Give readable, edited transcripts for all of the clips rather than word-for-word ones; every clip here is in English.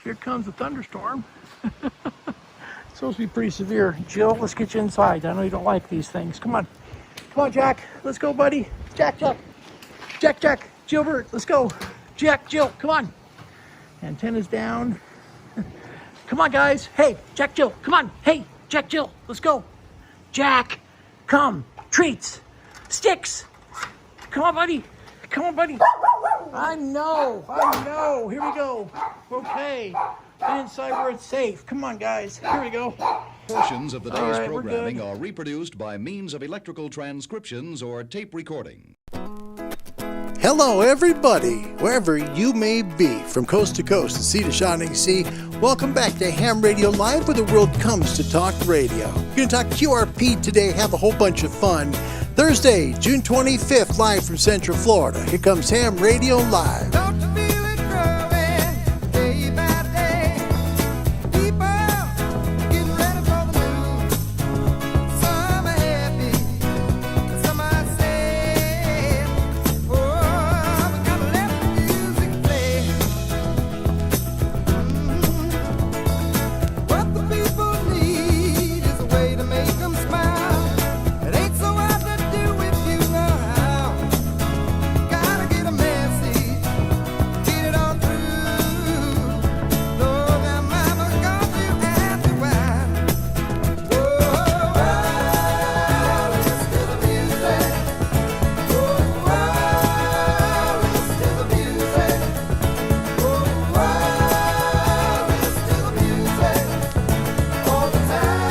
here comes a thunderstorm. It's supposed to be pretty severe. Jill, let's get you inside. I know you don't like these things. Come on. Come on, Jack. Let's go, buddy. Jack. Gilbert, let's go. Jack, Jill, come on. Antenna's down. Come on, guys. Hey, Jack, Jill, come on. Hey, Jack, Jill, let's go. Jack, come. Treats. Sticks. Come on, buddy. I know. Here we go. Okay. Get inside where it's safe. Come on, guys. Here we go. Portions of the day's programming are reproduced by means of electrical transcriptions or tape recording. Hello, everybody, wherever you may be, from coast to coast and sea to shining sea. Welcome back to Ham Radio Live, where the world comes to talk radio. We're going to talk QRP today, have a whole bunch of fun. Thursday, June 25th, live from Central Florida. Here comes Ham Radio Live. Don't you feel it growing day by day? People getting ready for the moon. Some are happy, some are sad. Oh, we gotta let the music play. What the people need is a way to make them smile. It ain't so hard to do if you know how. Gotta get a message, get it all through. Know that mama's got you happy while. Whoa, listen to the music. Whoa, listen to the music. Whoa, listen to the music all the time.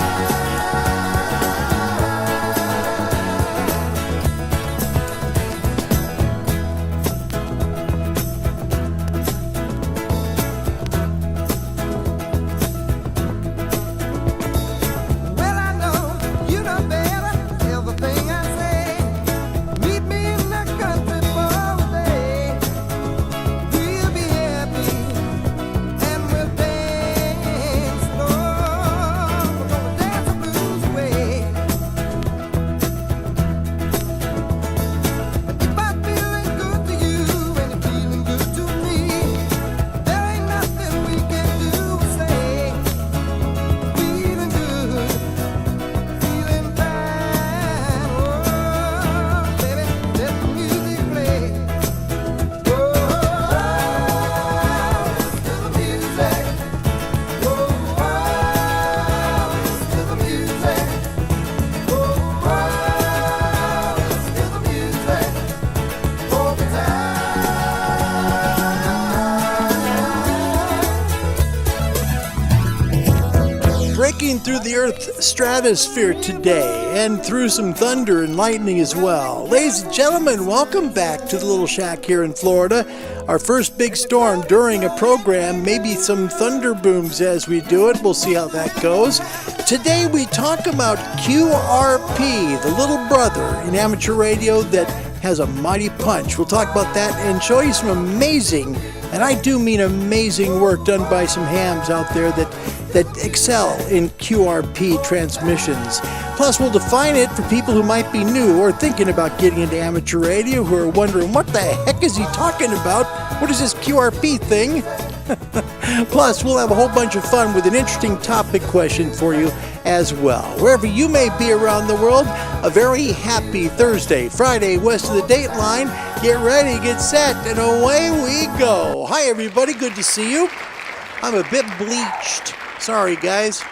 Well, I know you know better. Everything I say, meet me in the country for a day. We'll be happy and we'll dance slow. We're gonna dance the blues away. If I'm feeling good to you and you're feeling good to me, there ain't nothing we can do or say. Feeling good, feeling fine. Oh, baby, let the music play. Oh, listen to the music. Oh, listen to the music. Oh, listen to the music all the time. Breaking through the Earth's stratosphere today, and through some thunder and lightning as well. Ladies and gentlemen, welcome back to the little shack here in Florida. Our first big storm during a program, maybe some thunder booms as we do it. We'll see how that goes. Today we talk about QRP, the little brother in amateur radio that has a mighty punch. We'll talk about that and show you some amazing, and I do mean amazing, work done by some hams out there that excel in QRP transmissions. Plus, we'll define it for people who might be new or thinking about getting into amateur radio, who are wondering, what the heck is he talking about? What is this QRP thing? Plus, we'll have a whole bunch of fun with an interesting topic question for you as well. Wherever you may be around the world, a very happy Thursday, Friday, west of the Dateline. Get ready, get set, and away we go. Hi, everybody. Good to see you. I'm a bit bleached. Sorry, guys.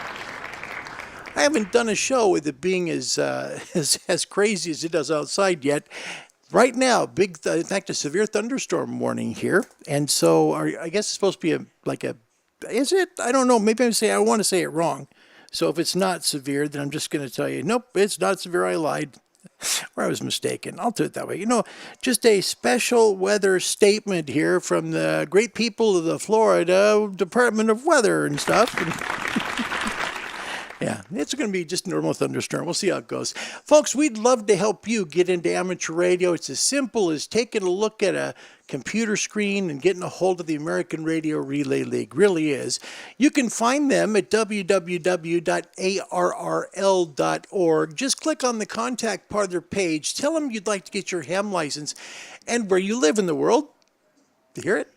I haven't done a show with it being as crazy as it does outside yet. Right now, in fact, a severe thunderstorm warning here, and so I guess it's supposed to be is it? I don't know. Maybe I want to say it wrong. So if it's not severe, then I'm just going to tell you, nope, it's not severe. I lied. Or I was mistaken. I'll do it that way. You know, just a special weather statement here from the great people of the Florida Department of Weather and stuff. Yeah, it's going to be just a normal thunderstorm. We'll see how it goes. Folks, we'd love to help you get into amateur radio. It's as simple as taking a look at a computer screen and getting a hold of the American Radio Relay League. Really is. You can find them at www.arrl.org. Just click on the contact part of their page. Tell them you'd like to get your ham license and where you live in the world. You hear it?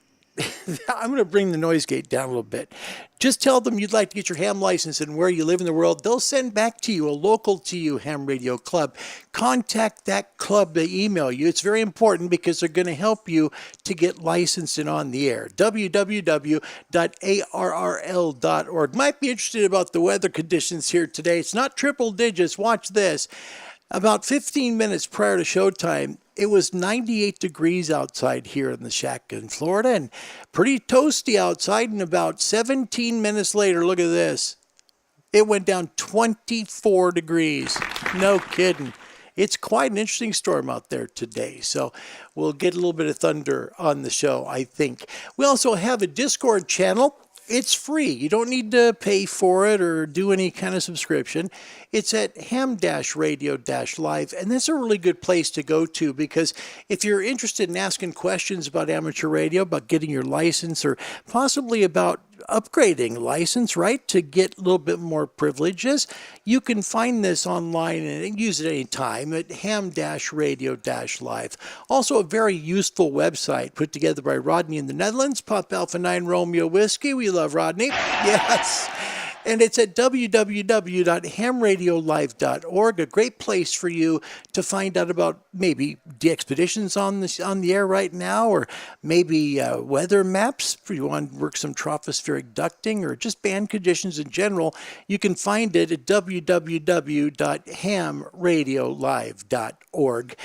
I'm going to bring the noise gate down a little bit. Just tell them you'd like to get your ham license and where you live in the world. They'll send back to you a local to you ham radio club. Contact that club to email you. It's very important because they're going to help you to get licensed and on the air. www.arrl.org. Might be interested about the weather conditions here today. It's not triple digits. Watch this. About 15 minutes prior to showtime, it was 98 degrees outside here in the shack in Florida and pretty toasty outside. And about 17 minutes later, look at this. It went down 24 degrees. No kidding. It's quite an interesting storm out there today. So we'll get a little bit of thunder on the show, I think. We also have a Discord channel. It's free. You don't need to pay for it or do any kind of subscription. It's at ham-radio-live, and that's a really good place to go to because if you're interested in asking questions about amateur radio, about getting your license, or possibly about upgrading license, right, to get a little bit more privileges, you can find this online and use it anytime at ham-radio-live. Also a very useful website put together by Rodney in the Netherlands, Pop Alpha 9 Romeo Whiskey. We love Rodney. Yes. And it's at www.hamradiolive.org, a great place for you to find out about maybe the expeditions on the air right now, or maybe weather maps if you want to work some tropospheric ducting, or just band conditions in general. You can find it at www.hamradiolive.org.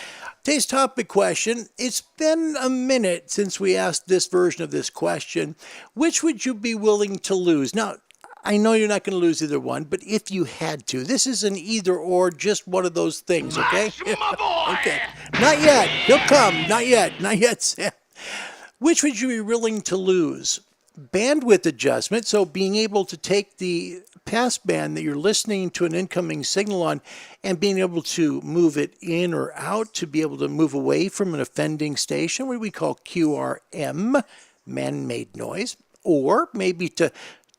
Today's topic question, it's been a minute since we asked this version of this question. Which would you be willing to lose? Now, I know you're not going to lose either one, but if you had to, this is an either or, just one of those things, okay? Okay. Not yet. He'll come. Not yet. Not yet, Sam. Which would you be willing to lose? Bandwidth adjustment, so being able to take the passband that you're listening to an incoming signal on and being able to move it in or out, to be able to move away from an offending station, what we call QRM, man-made noise, or maybe to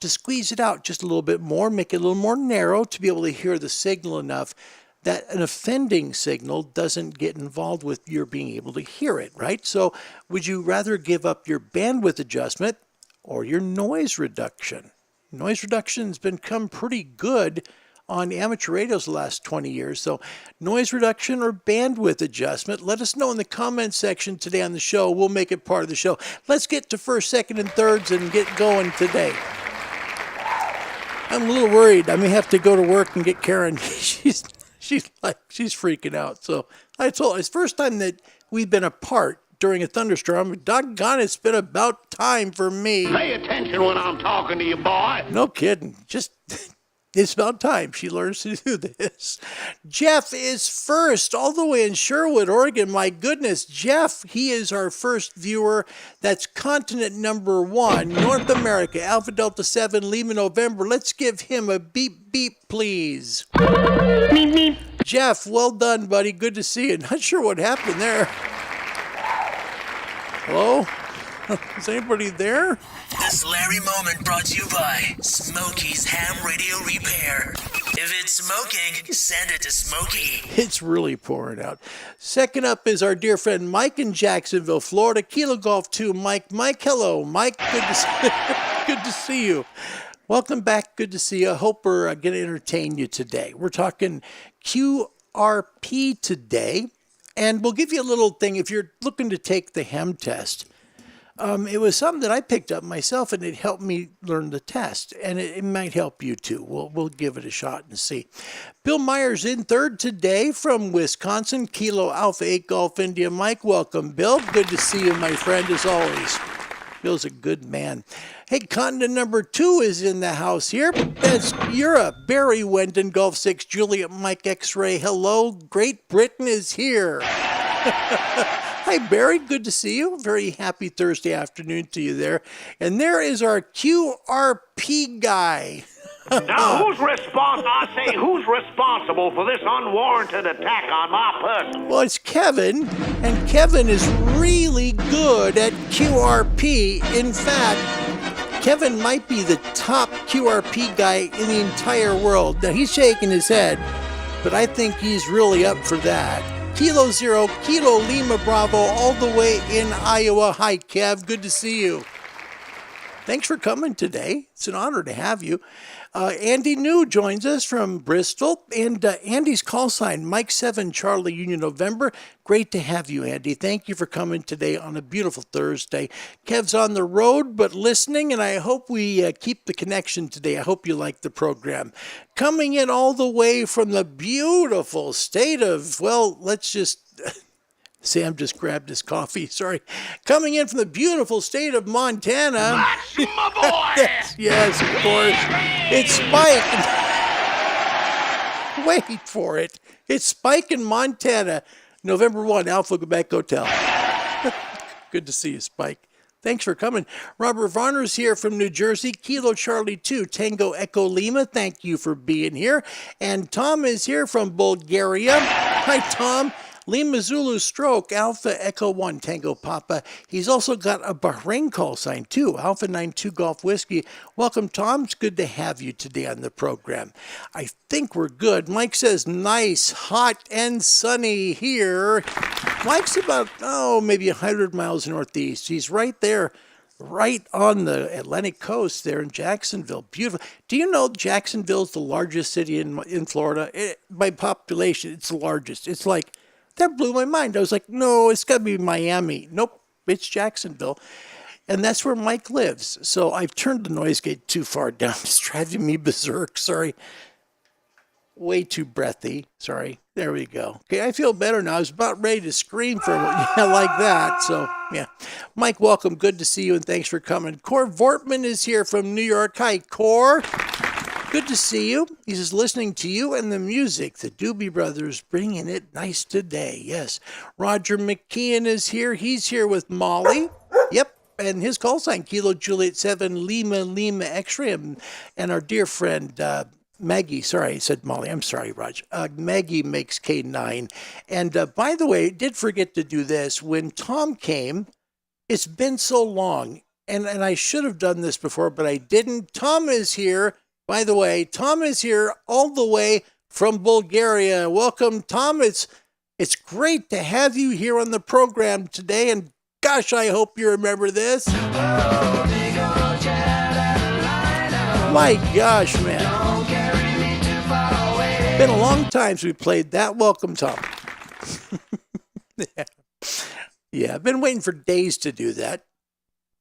squeeze it out just a little bit more, make it a little more narrow to be able to hear the signal enough that an offending signal doesn't get involved with your being able to hear it, right? So would you rather give up your bandwidth adjustment or your noise reduction? Noise reduction has become pretty good on amateur radios the last 20 years. So noise reduction or bandwidth adjustment, let us know in the comment section today on the show. We'll make it part of the show. Let's get to first, second, and thirds and get going today. I'm a little worried. I may have to go to work and get Karen. She's freaking out. So I told her, it's the first time that we've been apart during a thunderstorm. Doggone, it's been about time for me. Pay attention when I'm talking to you, boy. No kidding. Just, it's about time she learns to do this. Jeff is first, all the way in Sherwood, Oregon. My goodness, Jeff, he is our first viewer. That's continent number 1, North America, Alpha Delta 7, Lima, November. Let's give him a beep, beep, please. Meep, meep. Jeff, well done, buddy. Good to see you. Not sure what happened there. Hello? Is anybody there? This Larry moment brought to you by Smokey's Ham Radio Repair. If it's smoking, send it to Smokey. It's really pouring out. Second up is our dear friend Mike in Jacksonville, Florida. Kilo Golf 2, Mike. Mike, hello. Mike, good to see you. Welcome back. Good to see you. I hope we're going to entertain you today. We're talking QRP today, and we'll give you a little thing if you're looking to take the ham test. It was something that I picked up myself, and it helped me learn the test, and it might help you too. We'll give it a shot and see. Bill Myers in third today from Wisconsin, Kilo Alpha 8 Golf India. Mike, welcome, Bill. Good to see you, my friend, as always. Bill's a good man. Hey, continent number 2 is in the house here. That's Europe. Barry Wendon, Golf 6, Juliet Mike X-Ray. Hello, Great Britain is here. Hi, Barry. Good to see you. Very happy Thursday afternoon to you there. And there is our QRP guy. Now, who's responsible for this unwarranted attack on my person? Well, it's Kevin, and Kevin is really good at QRP. In fact, Kevin might be the top QRP guy in the entire world. Now, he's shaking his head, but I think he's really up for that. Kilo 0, Kilo Lima Bravo, all the way in Iowa. Hi, Kev. Good to see you. Thanks for coming today. It's an honor to have you. Andy New joins us from Bristol, and Andy's call sign, Mike 7 Charlie Union November. Great to have you, Andy. Thank you for coming today on a beautiful Thursday. Kev's on the road, but listening, and I hope we keep the connection today. I hope you like the program. Coming in all the way from the beautiful state of, well, let's just... Sam just grabbed his coffee, sorry. Coming in from the beautiful state of Montana. That's my boy! Yes, of course. It's Spike. Wait for it. It's Spike in Montana, November 1, Alpha Quebec Hotel. Good to see you, Spike. Thanks for coming. Robert Varner's here from New Jersey, Kilo Charlie 2, Tango Echo Lima. Thank you for being here. And Tom is here from Bulgaria. Hi, Tom. Lima Zulu Stroke, Alpha Echo 1, Tango Papa. He's also got a Bahrain call sign, too, Alpha 92 Golf Whiskey. Welcome, Tom. It's good to have you today on the program. I think we're good. Mike says, nice, hot, and sunny here. Mike's about, maybe 100 miles northeast. He's right there, right on the Atlantic coast there in Jacksonville. Beautiful. Do you know Jacksonville's the largest city in Florida? By population, it's the largest. It's like... That blew my mind. I was like, no, it's got to be Miami. Nope, it's Jacksonville. And that's where Mike lives. So I've turned the noise gate too far down. It's driving me berserk. Sorry. Way too breathy. Sorry. There we go. Okay, I feel better now. I was about ready to scream for like that. So, yeah. Mike, welcome. Good to see you, and thanks for coming. Cor Vortman is here from New York. Hi, Cor. Good to see you. He's just listening to you and the music. The Doobie Brothers bringing it nice today. Yes. Roger McKeon is here. He's here with Molly. Yep. And his call sign, Kilo Juliet 7 Lima X-ray. And our dear friend Maggie. Sorry, I said Molly. I'm sorry, Roger. Maggie makes K9. And by the way, did forget to do this. When Tom came, it's been so long. And I should have done this before, but I didn't. Tom is here. By the way, Tom is here all the way from Bulgaria. Welcome, Tom. It's great to have you here on the program today. And gosh, I hope you remember this. My gosh, man. Been a long time since we played that. Welcome, Tom. Yeah, I've been waiting for days to do that.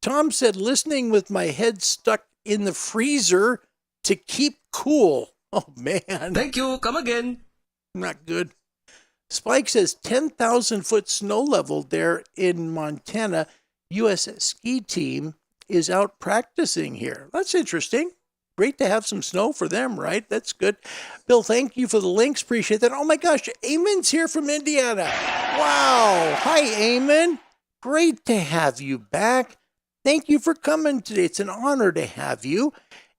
Tom said, listening with my head stuck in the freezer to keep cool. Oh, man. Thank you. Come again. Not good. Spike says 10,000 foot snow level there in Montana. U.S. ski team is out practicing here. That's interesting. Great to have some snow for them, right? That's good. Bill, thank you for the links. Appreciate that. Oh, my gosh. Eamon's here from Indiana. Wow. Hi, Eamon. Great to have you back. Thank you for coming today. It's an honor to have you.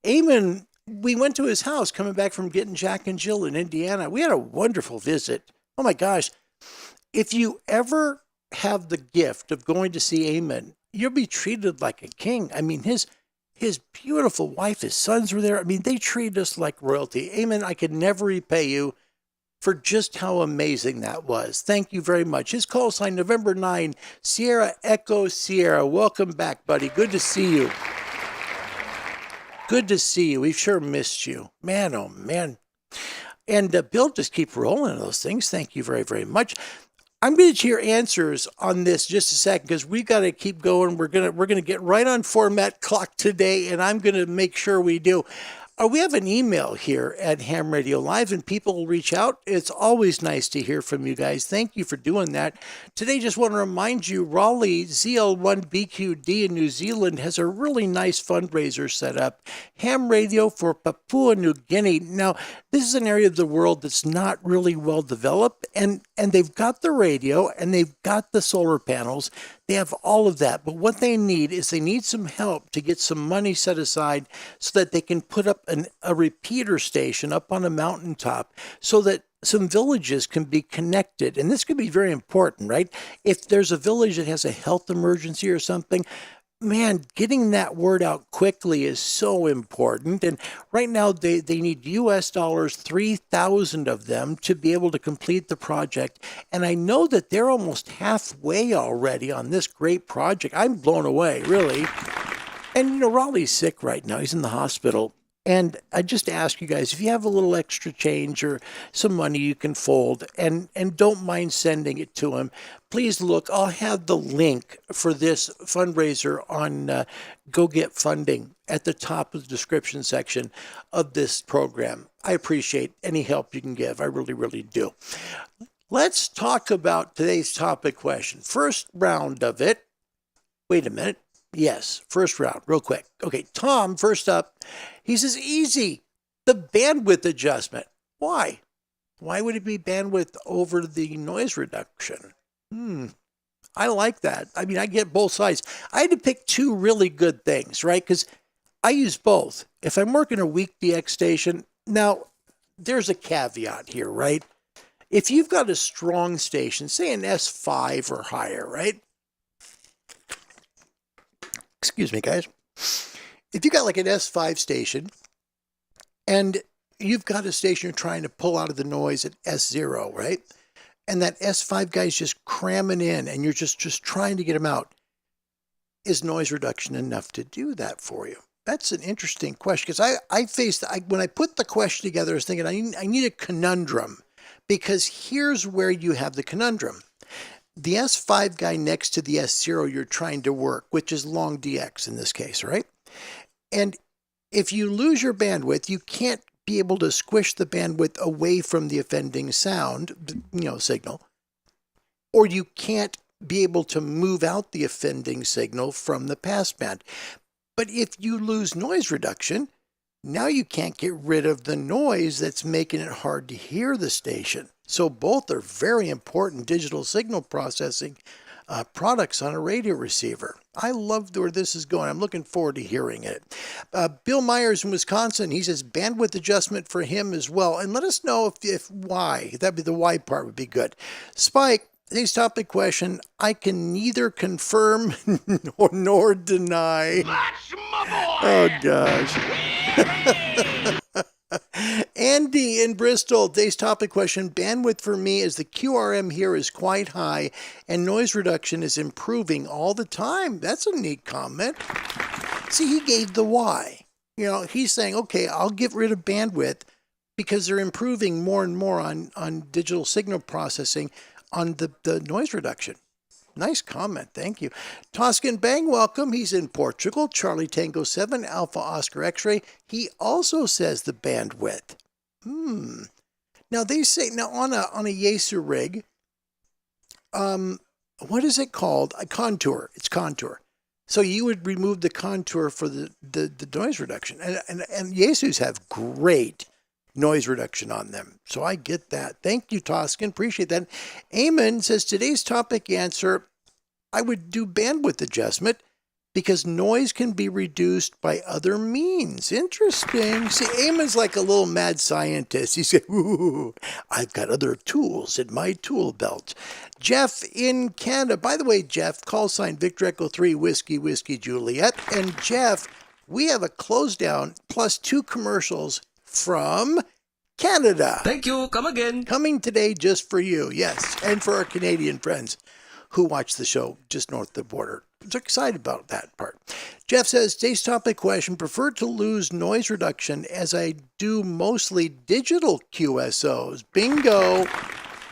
Eamon, we went to his house coming back from getting Jack and Jill in Indiana. We had a wonderful visit. Oh my gosh. If you ever have the gift of going to see Eamon, you'll be treated like a king. I mean, his beautiful wife, his sons were there. I mean, they treated us like royalty. Eamon, I could never repay you for just how amazing that was. Thank you very much. His call sign, November 9, Sierra Echo Sierra. Welcome back, buddy. Good to see you. Good to see you. We've sure missed you. Man, oh, man. And Bill, just keep rolling those things. Thank you very, very much. I'm going to hear answers on this just a second because we've got to keep going. We're gonna get right on format clock today, and I'm going to make sure we do. We have an email here at Ham Radio Live, and people will reach out. It's always nice to hear from you guys. Thank you for doing that. Today, just want to remind you, Raleigh ZL1BQD in New Zealand has a really nice fundraiser set up. Ham Radio for Papua New Guinea. Now, this is an area of the world that's not really well developed, and they've got the radio, and they've got the solar panels. They have all of that, but what they need is they need some help to get some money set aside so that they can put up a repeater station up on a mountaintop so that some villages can be connected. And this could be very important, right? If there's a village that has a health emergency or something, man, getting that word out quickly is so important. And right now they need US dollars, 3,000 of them to be able to complete the project. And I know that they're almost halfway already on this great project. I'm blown away, really. And, Raleigh's sick right now. He's in the hospital. And I just ask you guys, if you have a little extra change or some money you can fold and don't mind sending it to him, please look. I'll have the link for this fundraiser on Go Get Funding at the top of the description section of this program. I appreciate any help you can give. I really, really do. Let's talk about today's topic question. First round of it. Wait a minute. Yes, first round, real quick. Okay, Tom, first up, he says, easy, the bandwidth adjustment. Why? Why would it be bandwidth over the noise reduction? I like that. I mean, I get both sides. I had to pick two really good things, right? Because I use both. If I'm working a weak DX station, now there's a caveat here, right? If you've got a strong station, say an S5 or higher, right? Excuse me, guys. If you got like an S5 station and you've got a station you're trying to pull out of the noise at S0, right? And that S5 guy's just cramming in and you're just trying to get him out. Is noise reduction enough to do that for you? That's an interesting question because when I put the question together, I was thinking I need a conundrum because here's where you have the conundrum. The S5 guy next to the S0 you're trying to work, which is long DX in this case, right? And if you lose your bandwidth, you can't be able to squish the bandwidth away from the offending sound, signal, or you can't be able to move out the offending signal from the passband. But if you lose noise reduction, now you can't get rid of the noise that's making it hard to hear the station. So both are very important digital signal processing products on a radio receiver. I love where this is going. I'm looking forward to hearing it. Bill Myers in Wisconsin, he says bandwidth adjustment for him as well. And let us know if why. That'd be the why part would be good. Spike, today's topic question, I can neither confirm nor deny. That's my boy! Oh, gosh. Andy in Bristol, today's topic question, bandwidth for me is the QRM here is quite high and noise reduction is improving all the time. That's a neat comment. See, he gave the why. He's saying, okay, I'll get rid of bandwidth because they're improving more and more on digital signal processing on the noise reduction. Nice comment. Thank you. Toscan Bang, welcome. He's in Portugal. Charlie Tango 7, Alpha Oscar X-Ray. He also says the bandwidth. Now they say, on a Yaesu rig, what is it called? A contour. It's contour. So you would remove the contour for the noise reduction. And Yaesus have great noise reduction on them. So I get that. Thank you, Toscan. Appreciate that. Eamon says, today's topic answer, I would do bandwidth adjustment because noise can be reduced by other means. Interesting. See, Eamon's like a little mad scientist. He said, ooh, I've got other tools in my tool belt. Jeff in Canada. By the way, Jeff, call sign Victor Echo 3, Whiskey, Whiskey, Juliet. And Jeff, we have a close down plus 2 commercials from Canada. Thank you. Come again. Coming today just for you, yes, and for our Canadian friends who watch the show just north of the border. I'm so excited about that part. Jeff says, today's topic question, prefer to lose noise reduction as I do mostly digital QSOs. Bingo.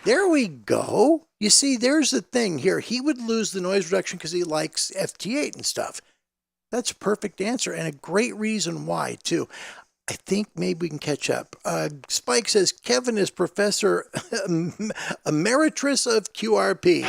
There we go. You see, there's the thing here. He would lose the noise reduction because he likes FT8 and stuff. That's a perfect answer and a great reason why, too. I think maybe we can catch up. Spike says, Kevin is Professor Emeritus of QRP.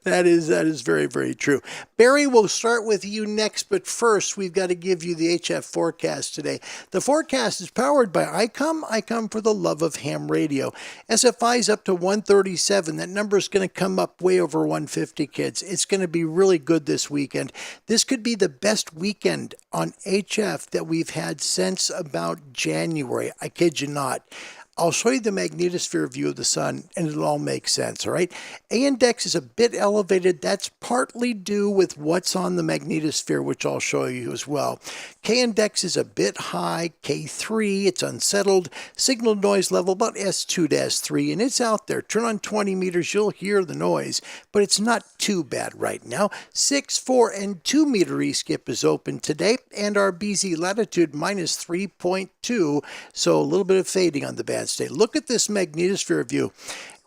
That is very, very true. Barry, we'll start with you next, but first we've got to give you the HF forecast today. The forecast is powered by ICOM for the love of ham radio. SFI is up to 137. That number is going to come up way over 150, kids. It's going to be really good this weekend. This could be the best weekend on HF that we've had since about January. I kid you not. I'll show you the magnetosphere view of the sun, and it'll all make sense, all right? A index is a bit elevated. That's partly due with what's on the magnetosphere, which I'll show you as well. K index is a bit high, K3, it's unsettled. Signal noise level about S2-3, and it's out there. Turn on 20 meters, you'll hear the noise, but it's not too bad right now. 6, 4, and 2 meter E-skip is open today, and our BZ latitude minus 3.2, so a little bit of fading on the band state. Look at this magnetosphere view.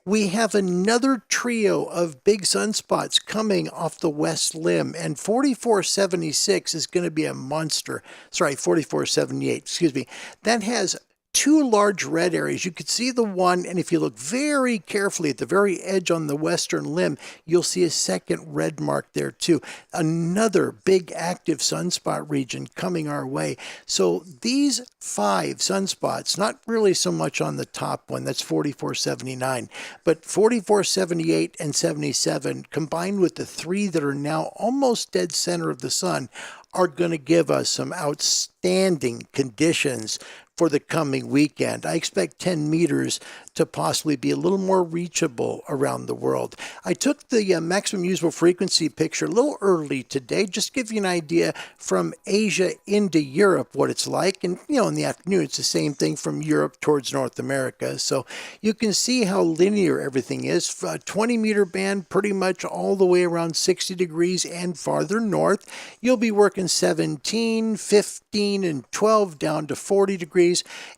We have another trio of big sunspots coming off the west limb, and 4476 is going to be a monster. Sorry, 4478, excuse me. That has two large red areas. You could see the one, and if you look very carefully at the very edge on the western limb, you'll see a second red mark there too. Another big active sunspot region coming our way. So these 5 sunspots, not really so much on the top one, that's 4479, but 4478 and 77 combined with the 3 that are now almost dead center of the sun are going to give us some outstanding conditions for the coming weekend. I expect 10 meters to possibly be a little more reachable around the world. I took the maximum usable frequency picture a little early today, just to give you an idea from Asia into Europe what it's like. And, in the afternoon, it's the same thing from Europe towards North America. So you can see how linear everything is. 20-meter band pretty much all the way around 60 degrees and farther north. You'll be working 17, 15, and 12 down to 40 degrees.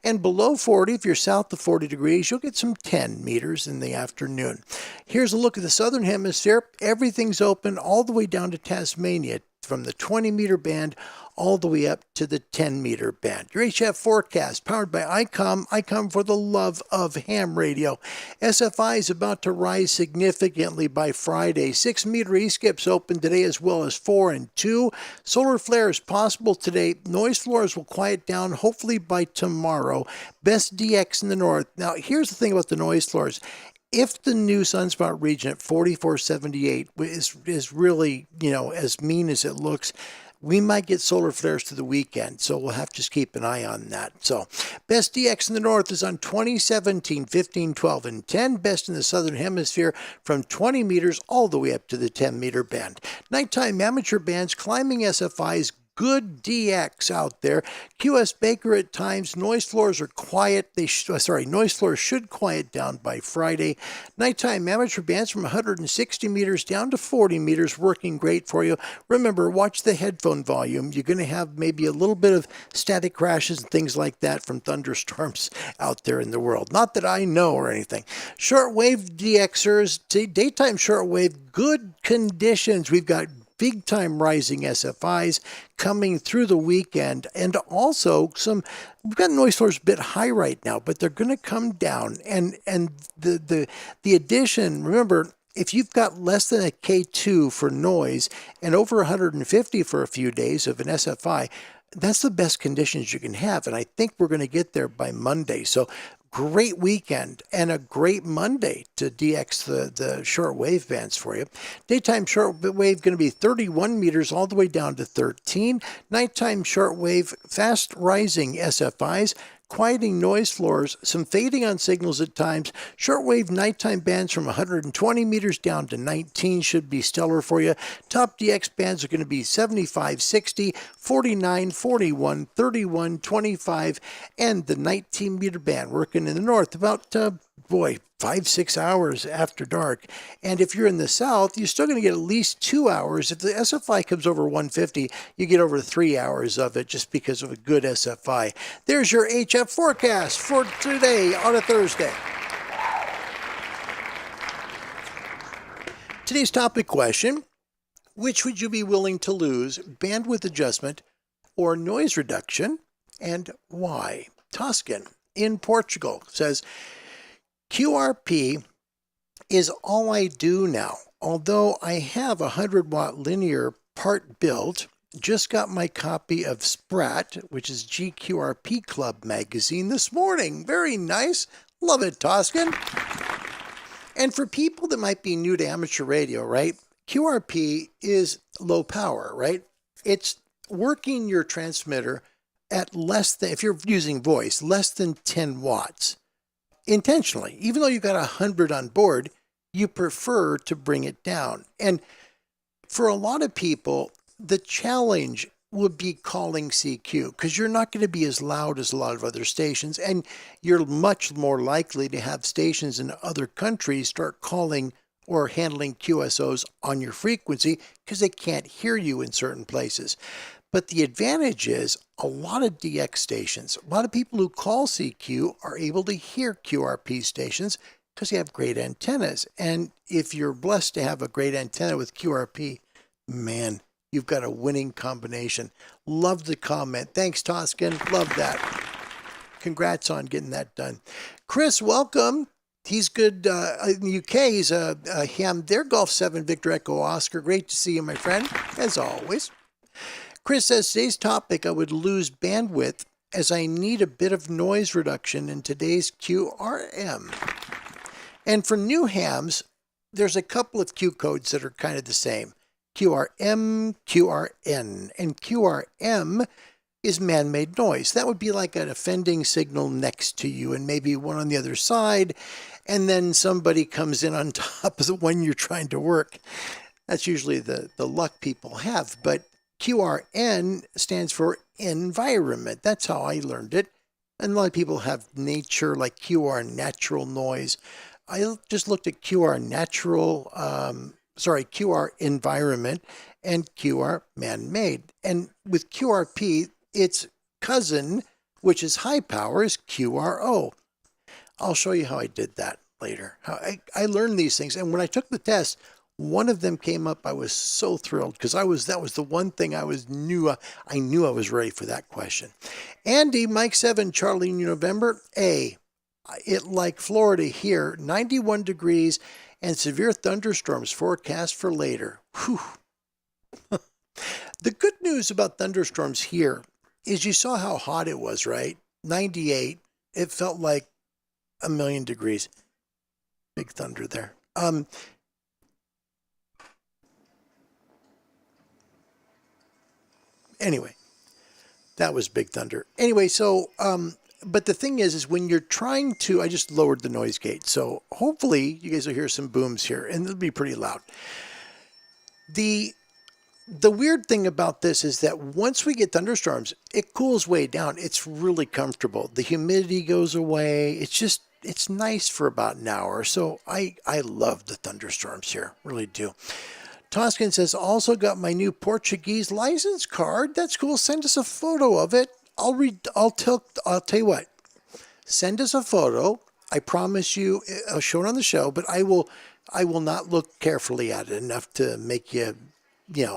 And below 40, if you're south of 40 degrees, you'll get some 10 meters in the afternoon. Here's a look at the southern hemisphere. Everything's open all the way down to Tasmania, from the 20-meter band all the way up to the 10-meter band. Your HF forecast powered by ICOM. ICOM for the love of ham radio. SFI is about to rise significantly by Friday. 6-meter E-skips open today as well as 4 and 2. Solar flares possible today. Noise floors will quiet down hopefully by tomorrow. Best DX in the north. Now, here's the thing about the noise floors. If the new sunspot region at 4478 is really, as mean as it looks, we might get solar flares to the weekend, so we'll have to just keep an eye on that. So, best DX in the north is on 20, 17, 15, 12, and 10. Best in the southern hemisphere from 20 meters all the way up to the 10-meter band. Nighttime amateur bands climbing SFIs. Good DX out there. QS Baker at times. Noise floors are quiet. Noise floors should quiet down by Friday. Nighttime amateur bands from 160 meters down to 40 meters working great for you. Remember, watch the headphone volume. You're going to have maybe a little bit of static crashes and things like that from thunderstorms out there in the world. Not that I know or anything. Shortwave DXers, daytime shortwave, good conditions. We've got big time rising SFIs coming through the weekend, and also we've got noise floors a bit high right now, but they're going to come down, and the addition, remember, if you've got less than a K2 for noise and over 150 for a few days of an SFI, that's the best conditions you can have, and I think we're going to get there by Monday. So great weekend and a great Monday to DX the short wave bands for you. Daytime short wave going to be 31 meters all the way down to 13. Nighttime short wave fast rising SFIs. Quieting noise floors, some fading on signals at times. Shortwave nighttime bands from 120 meters down to 19 should be stellar for you. Top DX bands are going to be 75, 60, 49, 41, 31, 25, and the 19-meter band working in the north about, 5-6 hours after dark. And if you're in the south, you're still going to get at least 2 hours. If the SFI comes over 150, you get over 3 hours of it just because of a good SFI. There's your HF forecast for today on a Thursday. Today's topic question: which would you be willing to lose, bandwidth adjustment or noise reduction, and why? Toscan in Portugal says, QRP is all I do now. Although I have a 100-watt linear part built, just got my copy of Sprat, which is GQRP Club magazine this morning. Very nice. Love it, Toscan. And for people that might be new to amateur radio, right? QRP is low power, right? It's working your transmitter at less than, if you're using voice, less than 10 watts. intentionally. Even though you got 100 on board, you prefer to bring it down. And for a lot of people, the challenge would be calling CQ because you're not going to be as loud as a lot of other stations, and you're much more likely to have stations in other countries start calling or handling QSOs on your frequency because they can't hear you in certain places. But the advantage is a lot of DX stations, a lot of people who call CQ are able to hear QRP stations because they have great antennas. And if you're blessed to have a great antenna with QRP, man, you've got a winning combination. Love the comment. Thanks, Toscan. Love that. Congrats on getting that done. Chris, welcome. He's good in the UK. He's a ham there. Golf 7 Victor Echo Oscar. Great to see you, my friend, as always. Chris says, today's topic, I would lose bandwidth as I need a bit of noise reduction in today's QRM. And for new hams, there's a couple of Q codes that are kind of the same. QRM, QRN, and QRM is man-made noise. That would be like an offending signal next to you and maybe one on the other side, and then somebody comes in on top of the one you're trying to work. That's usually the luck people have, but QRN stands for environment. That's how I learned it. And a lot of people have nature, like QR natural noise. I just looked at QR environment and QR man-made. And with QRP, its cousin, which is high power, is QRO. I'll show you how I did that later. How I learned these things. And when I took the test, one of them came up. I was so thrilled because that was the one thing I knew I was ready for that question. Andy, Mike 7, Charlie November, A. It like Florida here, 91 degrees and severe thunderstorms forecast for later. Whew. The good news about thunderstorms here is you saw how hot it was, right? 98. It felt like 1,000,000 degrees. Big thunder there. Anyway, that was big thunder. Anyway, so, but the thing is when you're trying to, I just lowered the noise gate. So hopefully you guys will hear some booms here and it'll be pretty loud. The weird thing about this is that once we get thunderstorms, it cools way down. It's really comfortable. The humidity goes away. It's nice for about an hour. So I love the thunderstorms here. Really do. Toscan says, also got my new Portuguese license card. That's cool. Send us a photo of it. I'll tell you what. Send us a photo. I promise you, I'll show it on the show, but I will not look carefully at it enough to make you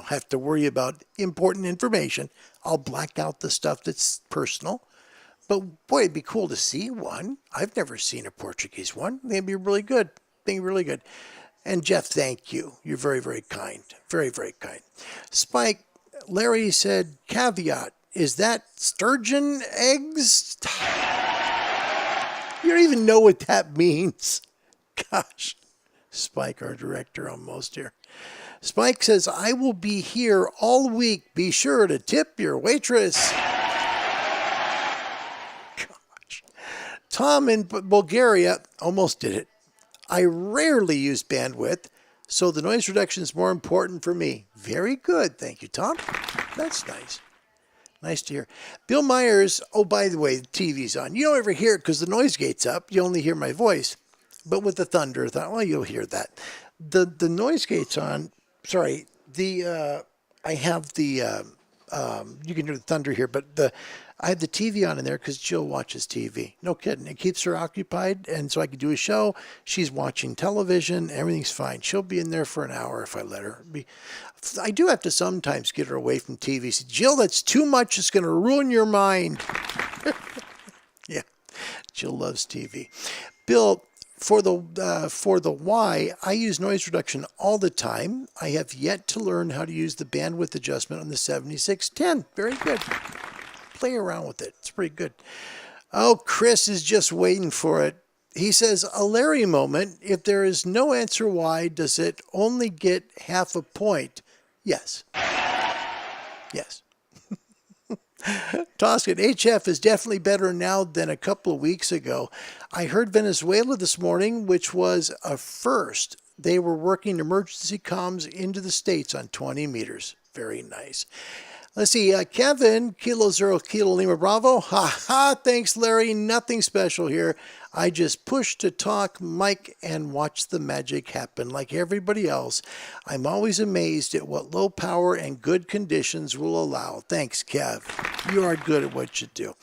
have to worry about important information. I'll black out the stuff that's personal. But boy, it'd be cool to see one. I've never seen a Portuguese one. They'd be really good. Really good. And Jeff, thank you. You're very, very kind. Very, very kind. Spike, Larry said, caveat, is that sturgeon eggs? You don't even know what that means. Gosh. Spike, our director, almost here. Spike says, I will be here all week. Be sure to tip your waitress. Gosh. Tom in Bulgaria almost did it. I rarely use bandwidth, so the noise reduction is more important for me. Very good. Thank you, Tom. That's nice. Nice to hear. Bill Myers, oh, by the way, the TV's on. You don't ever hear it because the noise gate's up. You only hear my voice. But with the thunder, well, you'll hear that. The noise gate's on. Sorry, I have the, you can hear the thunder here, but I have the TV on in there because Jill watches TV. No kidding. It keeps her occupied, and so I can do a show. She's watching television. Everything's fine. She'll be in there for an hour if I let her be. I do have to sometimes get her away from TV. Say, Jill, that's too much. It's going to ruin your mind. Yeah, Jill loves TV. Bill, for the why, I use noise reduction all the time. I have yet to learn how to use the bandwidth adjustment on the 7610. Very good. Play around with it. It's pretty good. Oh, Chris is just waiting for it. He says, a Larry moment. If there is no answer why, does it only get half a point? Yes. Yes. Toscan, HF is definitely better now than a couple of weeks ago. I heard Venezuela this morning, which was a first. They were working emergency comms into the States on 20 meters. Very nice. Let's see, Kevin, Kilo Zero Kilo Lima Bravo. Ha ha, thanks, Larry. Nothing special here. I just push to talk, mic, and watch the magic happen like everybody else. I'm always amazed at what low power and good conditions will allow. Thanks, Kev. You are good at what you do.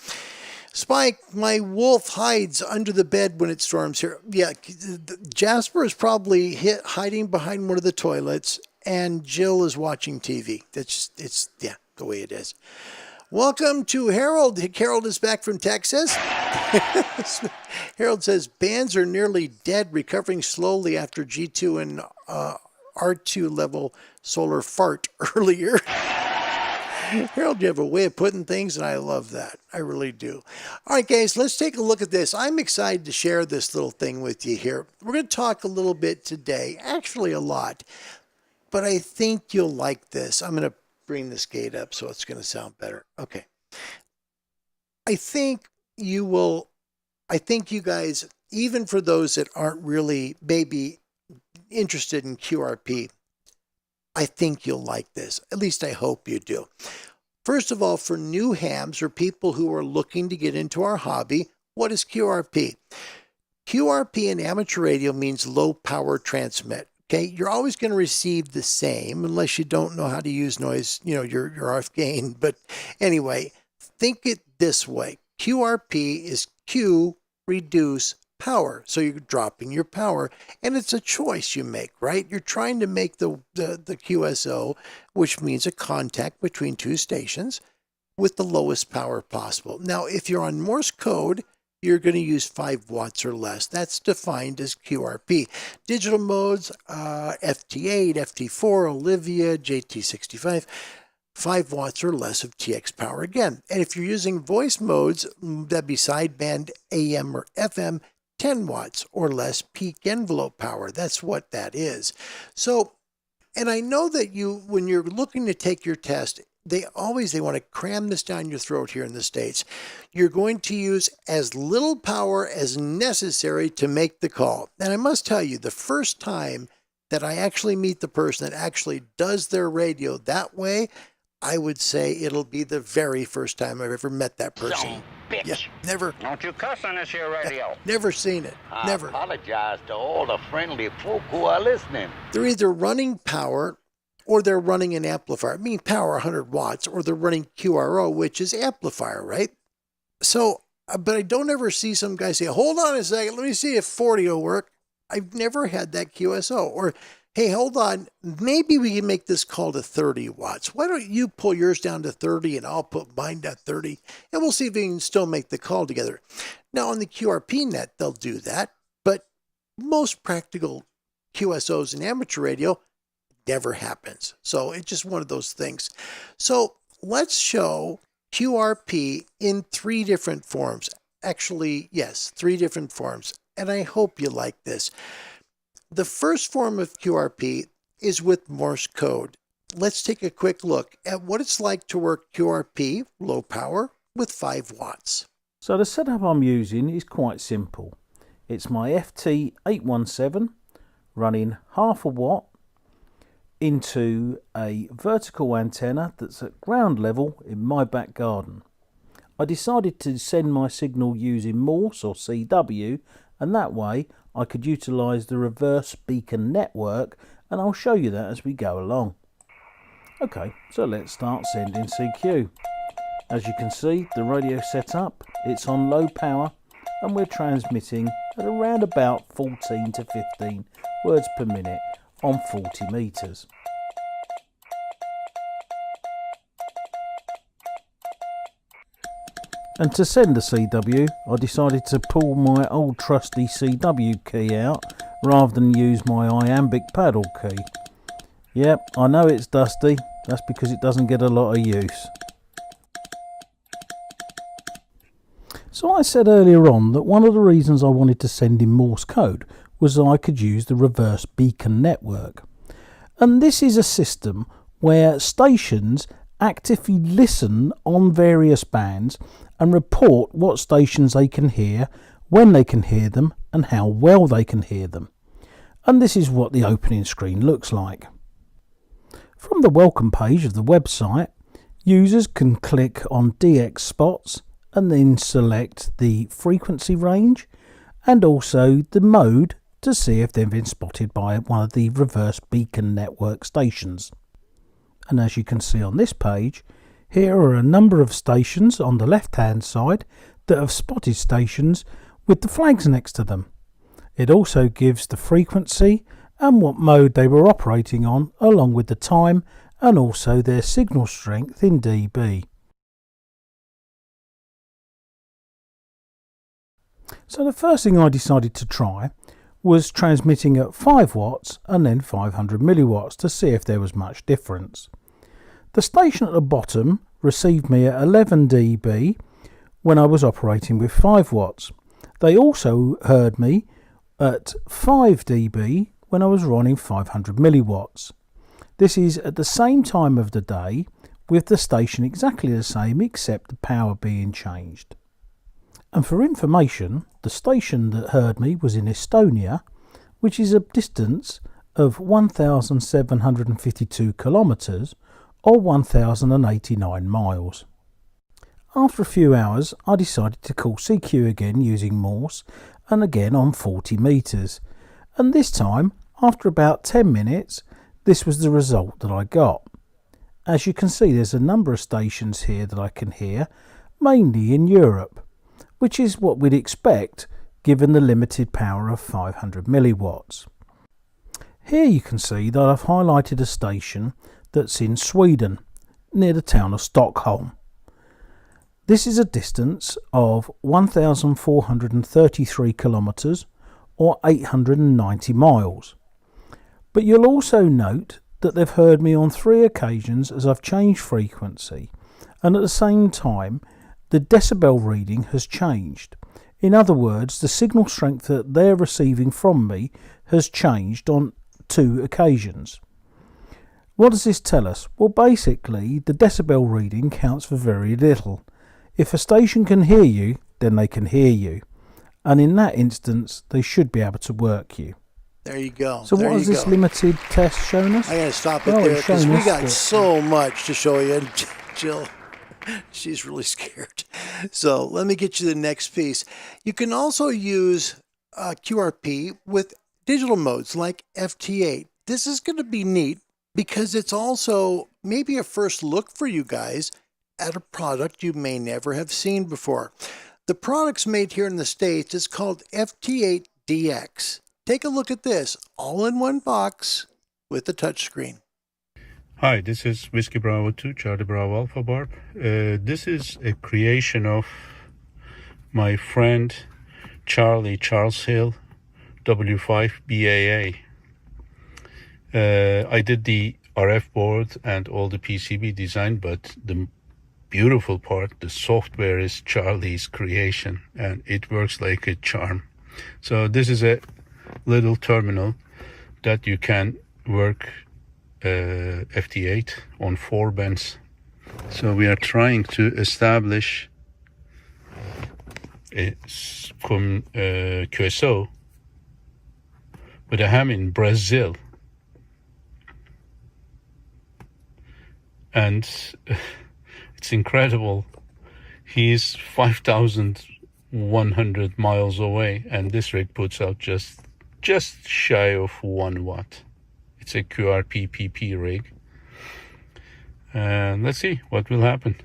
Spike, my wolf hides under the bed when it storms here. Yeah, Jasper is probably hiding behind one of the toilets, and Jill is watching TV. It's the way it is. Welcome to Harold. Harold is back from Texas. Harold says, bands are nearly dead, recovering slowly after G2 and R2 level solar fart earlier. Harold, you have a way of putting things, and I love that. I really do. All right, guys, let's take a look at this. I'm excited to share this little thing with you here. We're going to talk a little bit today, actually a lot, but I think you'll like this. I'm going to bring this gate up so it's going to sound better. Okay. I think you guys, even for those that aren't really maybe interested in QRP, I think you'll like this. At least I hope you do. First of all, for new hams or people who are looking to get into our hobby, what is QRP? QRP in amateur radio means low power transmit. Okay, you're always going to receive the same unless you don't know how to use noise, your RF gain. But anyway, think it this way. QRP is Q reduce power. So you're dropping your power, and it's a choice you make, right? You're trying to make the QSO, which means a contact between two stations, with the lowest power possible. Now, if you're on Morse code, you're going to use 5 watts or less. That's defined as QRP. Digital modes, FT8, FT4, Olivia, JT65, 5 watts or less of TX power again. And if you're using voice modes, that'd be sideband, AM, or FM, 10 watts or less peak envelope power. That's what that is. So, and I know that when you're looking to take your test, they want to cram this down your throat here in the States. You're going to use as little power as necessary to make the call. And I must tell you, the first time that I actually meet the person that actually does their radio that way, I would say it'll be the very first time I've ever met that person. Some bitch. Yeah, never. Don't you cuss on this here radio. Never seen it. Never. I apologize to all the friendly folk who are listening. They're either running power or they're running an amplifier. I mean, power 100 watts, or they're running QRO, which is amplifier, right? So, but I don't ever see some guy say, hold on a second, let me see if 40 will work. I've never had that QSO. Or, hey, hold on, maybe we can make this call to 30 watts. Why don't you pull yours down to 30 and I'll put mine down 30, and we'll see if we can still make the call together. Now, on the QRP net, they'll do that, but most practical QSOs in amateur radio never happens. So it's just one of those things. So let's show QRP in 3 different forms. Actually, yes, 3 different forms. And I hope you like this. The first form of QRP is with Morse code. Let's take a quick look at what it's like to work QRP, low power, with 5 watts. So the setup I'm using is quite simple. It's my FT817 running half a watt into a vertical antenna that's at ground level in my back garden. I decided to send my signal using Morse or CW, and that way I could utilise the reverse beacon network, and I'll show you that as we go along. Okay, so let's start sending CQ. As you can see, the radio set up, it's on low power, and we're transmitting at around about 14 to 15 words per minute on 40 meters. And to send the CW, I decided to pull my old trusty CW key out rather than use my iambic paddle key. Yep, I know it's dusty, that's because it doesn't get a lot of use. So I said earlier on that one of the reasons I wanted to send in Morse code was that I could use the reverse beacon network. And this is a system where stations actively listen on various bands and report what stations they can hear, when they can hear them, and how well they can hear them. And this is what the opening screen looks like. From the welcome page of the website, users can click on DX spots and then select the frequency range and also the mode to see if they've been spotted by one of the reverse beacon network stations. And as you can see on this page, here are a number of stations on the left hand side that have spotted stations with the flags next to them. It also gives the frequency and what mode they were operating on, along with the time and also their signal strength in dB. So the first thing I decided to try was transmitting at 5 watts and then 500 milliwatts to see if there was much difference. The station at the bottom received me at 11 dB when I was operating with 5 watts. They also heard me at 5 dB when I was running 500 milliwatts. This is at the same time of the day, with the station exactly the same except the power being changed. And for information, the station that heard me was in Estonia, which is a distance of 1,752 kilometres or 1,089 miles. After a few hours, I decided to call CQ again using Morse and again on 40 metres. And this time, after about 10 minutes, this was the result that I got. As you can see, there's a number of stations here that I can hear, mainly in Europe, which is what we'd expect given the limited power of 500 milliwatts. Here you can see that I've highlighted a station that's in Sweden, near the town of Stockholm. This is a distance of 1,433 kilometres or 890 miles. But you'll also note that they've heard me on 3 occasions as I've changed frequency, and at the same time the decibel reading has changed. In other words, the signal strength that they're receiving from me has changed on 2 occasions. What does this tell us? Well, basically the decibel reading counts for very little. If a station can hear you, then they can hear you, and in that instance they should be able to work you. There you go. So what has this limited test shown us? I'm going to stop it there because we got so much to show you. And Jill, she's really scared. So let me get you the next piece. You can also use QRP with digital modes like FT8. This is going to be neat because it's also maybe a first look for you guys at a product you may never have seen before. The product's made here in the States. It's called FT8DX. Take a look at this, all in one box with the touchscreen. Hi, this is Whiskey Bravo 2, Charlie Bravo Alpha Barb. This is a creation of my friend Charles Hill, W5BAA. I did the RF board and all the PCB design, but the beautiful part, the software, is Charlie's creation, and it works like a charm. So this is a little terminal that you can work FT8 on 4 bands. So we are trying to establish a QSO with a ham in Brazil, and it's incredible. He's 5,100 miles away, and this rig puts out just shy of 1 watt. It's a QRP PP rig. And let's see what will happen.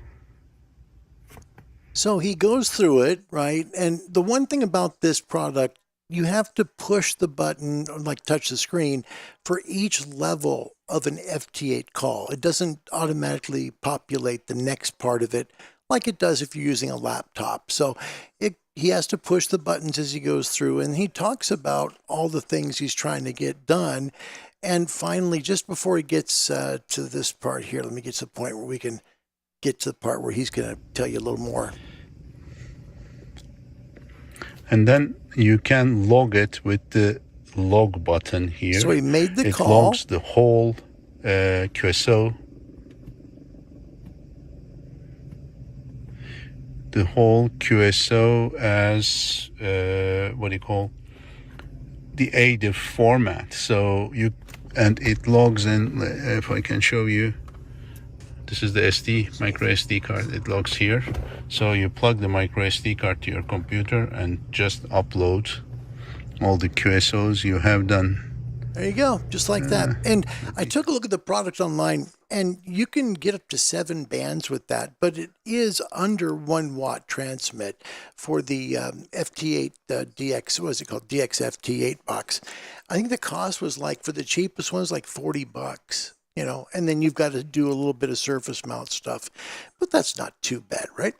So he goes through it, right? And the one thing about this product, you have to push the button, or like touch the screen, for each level of an FT8 call. It doesn't automatically populate the next part of it like it does if you're using a laptop. So he has to push the buttons as he goes through, and he talks about all the things he's trying to get done. And finally, just before he gets to this part here, let me get to the point where we can get to the part where he's going to tell you a little more. And then you can log it with the log button here. So he made the call. It logs the whole QSO the whole QSO as the ADIF format. So it logs in. If I can show you, this is the micro SD card. It logs here. So you plug the micro SD card to your computer and just upload all the QSOs you have done. There you go, just like that. And I took a look at the product online, and you can get up to 7 bands with that, but it is under 1 watt transmit for the FT8 DX, what is it called? DX-FT8 box. I think the cost was for the cheapest one was $40, and then you've got to do a little bit of surface mount stuff, but that's not too bad, right?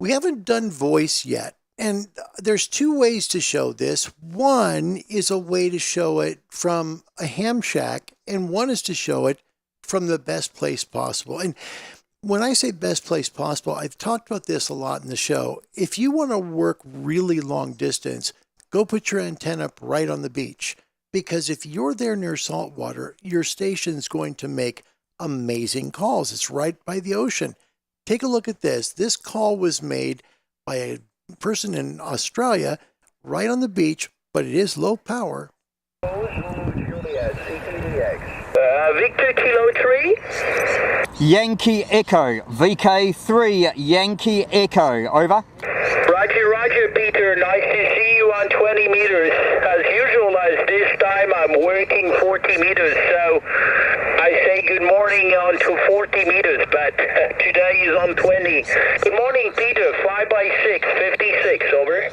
We haven't done voice yet. And there's 2 ways to show this. One is a way to show it from a ham shack, and one is to show it from the best place possible. And when I say best place possible, I've talked about this a lot in the show. If you want to work really long distance, go put your antenna up right on the beach. Because if you're there near saltwater, your station's going to make amazing calls. It's right by the ocean. Take a look at this. This call was made by a person in Australia right on the beach, but it is low power. Victor Kilo 3. Yankee Echo, VK3 Yankee Echo, over. Roger, Peter. Nice to see you on 20 meters. As usual, as this time I'm working 40 meters, so I say good morning on to 40 meters, but today is on 20. Good morning, Peter. 5x6, 56, over.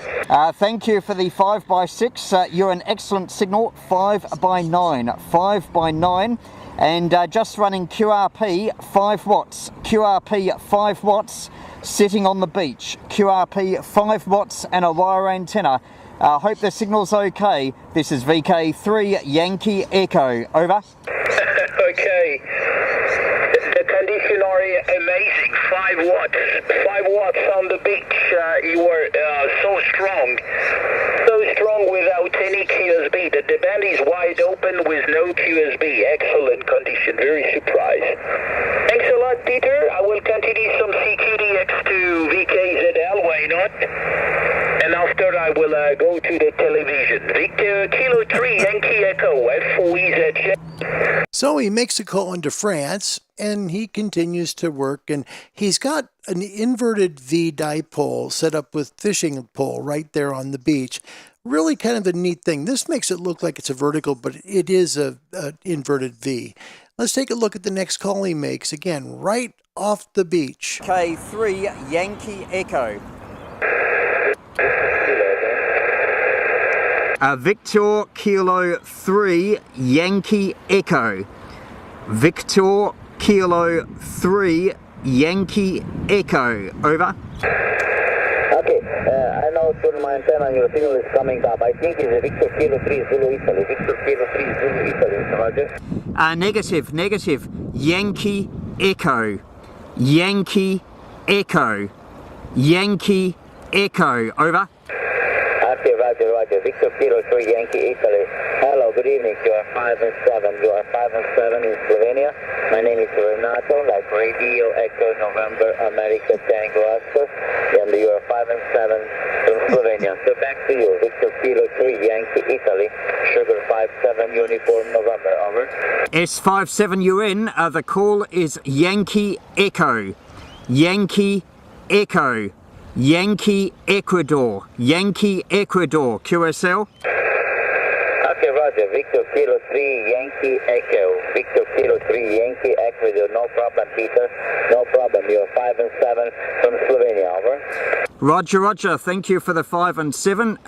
Thank you for the 5x6. You're an excellent signal. 5x9, 5x9. And just running QRP 5 watts, QRP 5 watts, sitting on the beach, QRP 5 watts and a wire antenna. Hope the signal's okay. This is VK3 Yankee Echo, over. Okay. The conditions are amazing. 5 watts. 5 watts on the beach. You were so strong. So strong without any QSB. The band is wide open with no QSB. Excellent condition. Very surprised. Thanks a lot, Peter. I will continue some CQDX to VKZL. Why not? And after I will go to the television. Victor Kilo 3 Yankee Echo F4EZ. So he makes a call into France, and he continues to work, and he's got an inverted V dipole set up with fishing pole right there on the beach. Really kind of a neat thing. This makes it look like it's a vertical, but it is a inverted V. Let's take a look at the next call he makes, again, right off the beach. K3 Yankee Echo. Victor Kilo 3 Yankee Echo. Victor Kilo 3 Yankee Echo, over. Okay, I know through my antenna your signal is coming up. I think it's a Victor Kilo 3 Zulu Italy. Victor Kilo 3 Zulu Italy, Roger. Negative. Yankee Echo. Yankee Echo. Yankee Echo, over. Okay, Roger. Victor Kilo 3 Yankee Italy. Hello, good evening. You are 5 and 7. You are 5 and 7 in Slovenia. My name is Renato, like Radio Echo November America Tango Oscar. And you are 5 and 7 in Slovenia. So back to you. Victor Kilo 3 Yankee Italy. Sugar 57 Uniform November. Over. S57UN. The call is Yankee Echo. Yankee Echo. Yankee Ecuador. Yankee Ecuador. QSL. Okay, Roger. Victor Kilo 3 Yankee Echo. Victor Kilo 3 Yankee Ecuador. No problem, Peter. No problem. You're 5 and 7 from Slovenia. Over. Roger. Thank you for the 5 and 7.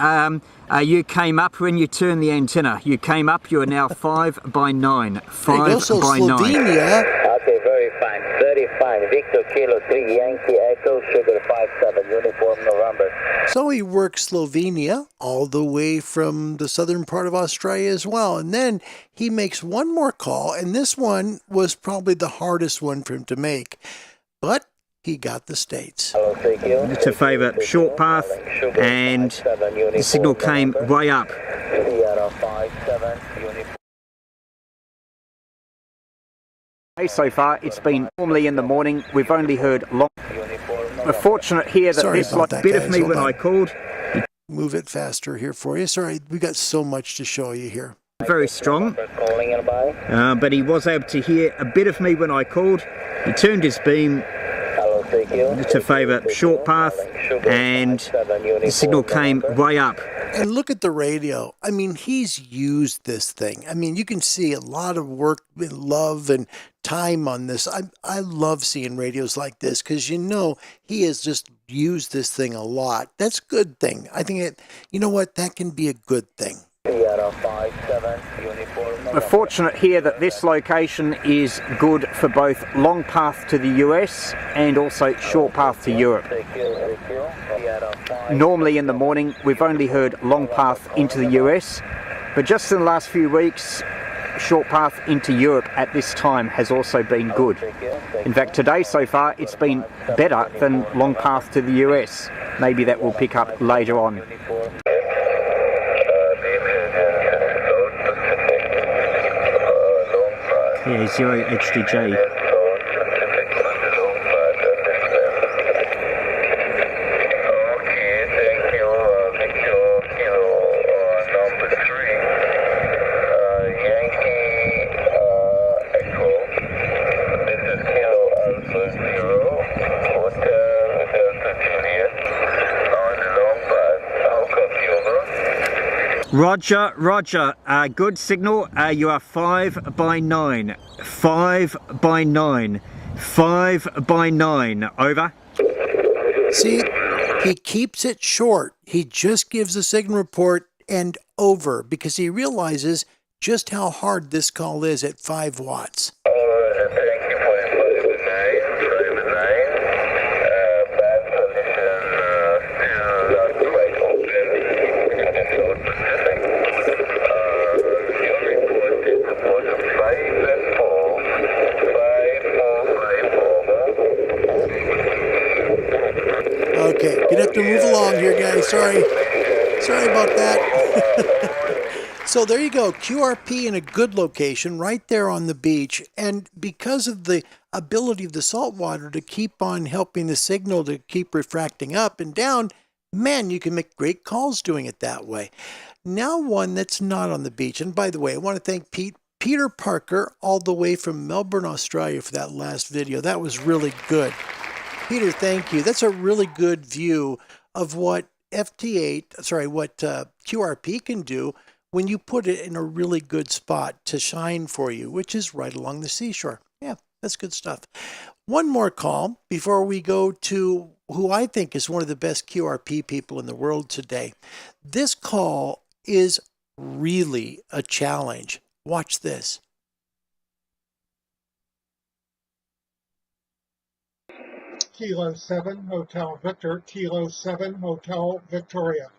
You came up when you turned the antenna. You came up. You are now 5x9. 5x9. Slovenia. Okay, very fine. Very fine. Victor Kilo 3 Yankee Echo. Sugar 57 Uniform November. So he works Slovenia all the way from the southern part of Australia as well. And then he makes one more call, and this one was probably the hardest one for him to make. But he got the States. To favour short path, and the signal came way up. Hey, so far it's been normally in the morning. We've only heard long. We're fortunate here that Sorry this about lot that, bit of guys. me Hold when on. I called. Move it faster here for you. Sorry, we got so much to show you here. Very strong, but he was able to hear a bit of me when I called. He turned his beam to favour short path, and the signal came way up. And look at the radio. I mean, he's used this thing. I mean, you can see a lot of work and love and time on this. I love seeing radios like this because, you know, he has just used this thing a lot. That's a good thing. I think you know what, that can be a good thing. We're fortunate here that this location is good for both long path to the US and also short path to Europe. Normally in the morning we've only heard long path into the US, but just in the last few weeks short path into Europe at this time has also been good. In fact, today so far it's been better than long path to the US. Maybe that will pick up later on. Yeah, 0 HDJ. Roger, Roger. Good signal. You are 5 by 9. 5 by 9. 5 by 9. Over. See, he keeps it short. He just gives a signal report and over because he realizes just how hard this call is at 5 watts. Okay, gonna have to move along here, guys. Sorry about that. So there you go, QRP in a good location right there on the beach. And because of the ability of the salt water to keep on helping the signal to keep refracting up and down, man, you can make great calls doing it that way. Now one that's not on the beach. And by the way, I want to thank Peter Parker all the way from Melbourne, Australia for that last video. That was really good. Peter, thank you. That's a really good view of what QRP can do when you put it in a really good spot to shine for you, which is right along the seashore. Yeah, that's good stuff. One more call before we go to who I think is one of the best QRP people in the world today. This call is really a challenge. Watch this. Kilo 7 Hotel Victor, Kilo 7 Hotel Victoria.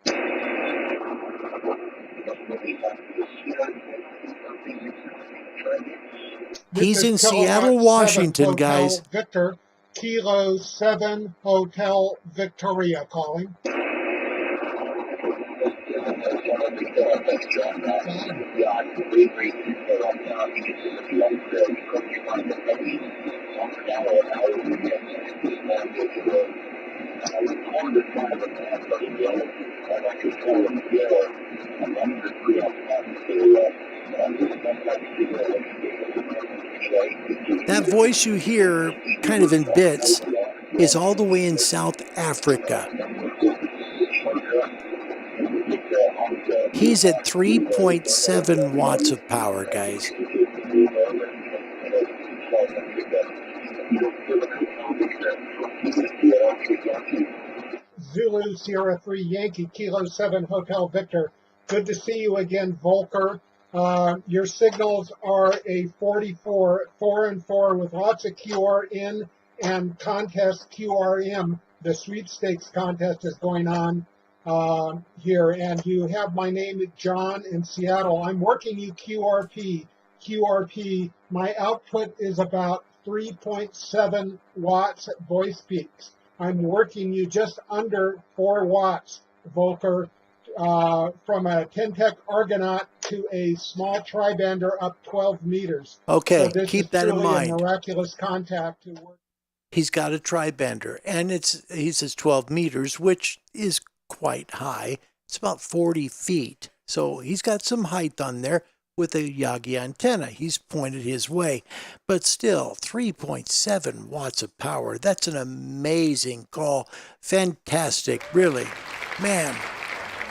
He's in Seattle, Washington, guys. Victor, Kilo 7 Hotel Victoria calling. That voice you hear kind of in bits is all the way in South Africa. He's at 3.7 watts of power, guys. Zulu Sierra 3 Yankee, Kilo 7 Hotel Victor. Good to see you again, Volker. Your signals are a 44, 4 and 4 with lots of QRN and contest QRM. The sweepstakes contest is going on here, and you have my name, John, in Seattle. I'm working you QRP. QRP, my output is about 3.7 watts at voice peaks. I'm working you just under 4 watts, Volker, from a 10-tech Argonaut to a small tribander up 12 meters. Okay, so keep that in mind. A miraculous contact to work. He's got a tri-bender, and he says 12 meters, which is quite high. It's about 40 feet. So he's got some height on there with a Yagi antenna. He's pointed his way. But still, 3.7 watts of power. That's an amazing call. Fantastic, really. Man,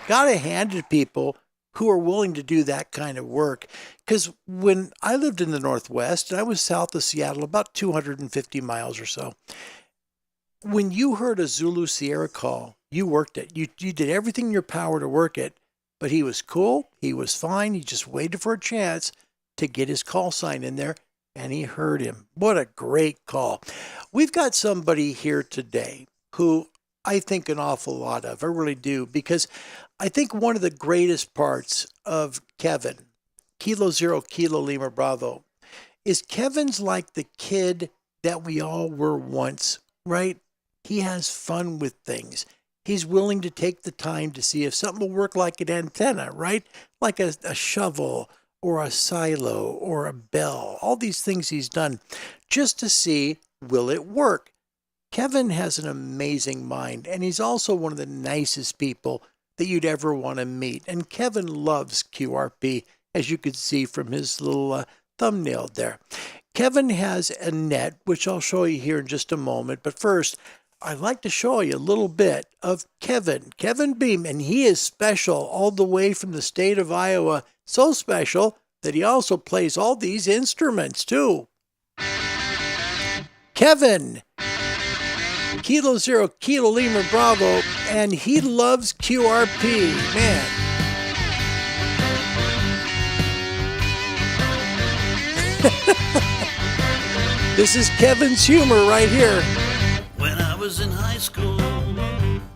gotta hand it to people who are willing to do that kind of work. Because when I lived in the Northwest, and I was south of Seattle, about 250 miles or so, when you heard a Zulu Sierra call, you worked it. You did everything in your power to work it, but he was cool. He was fine. He just waited for a chance to get his call sign in there, and he heard him. What a great call. We've got somebody here today who I think an awful lot of. I really do, because I think one of the greatest parts of Kevin, Kilo Zero Kilo Lima Bravo, is Kevin's like the kid that we all were once, right? He has fun with things. He's willing to take the time to see if something will work like an antenna, right? Like a shovel or a silo or a bell. All these things he's done just to see, will it work? Kevin has an amazing mind, and he's also one of the nicest people that you'd ever want to meet. And Kevin loves QRP, as you could see from his little thumbnail there. Kevin has a net, which I'll show you here in just a moment. But first, I'd like to show you a little bit of Kevin Beam, and he is special all the way from the state of Iowa. So special that he also plays all these instruments too. Kevin, Kilo Zero Kilo Lima Bravo, and he loves QRP, man. This is Kevin's humor right here. When I was in high school,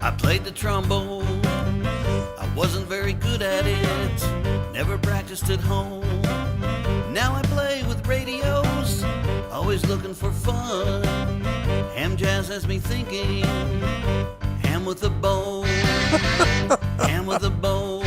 I played the trombone. I wasn't very good at it, never practiced at home. Now I play with radios, always looking for fun. Ham jazz has me thinking, ham with a bone, ham with a bone.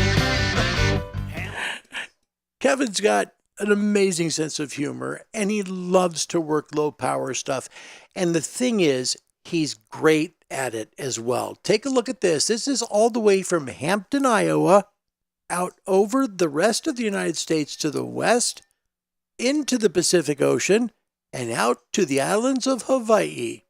Kevin's got an amazing sense of humor, and he loves to work low power stuff. And the thing is, he's great at it as well. Take a look at this. This is all the way from Hampton, Iowa, out over the rest of the United States to the west, into the Pacific Ocean, and out to the islands of Hawaii.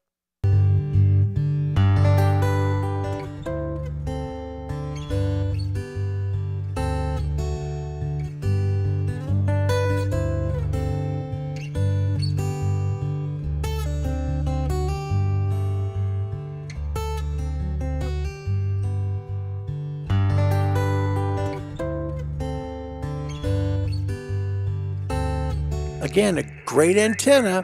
Again, a great antenna.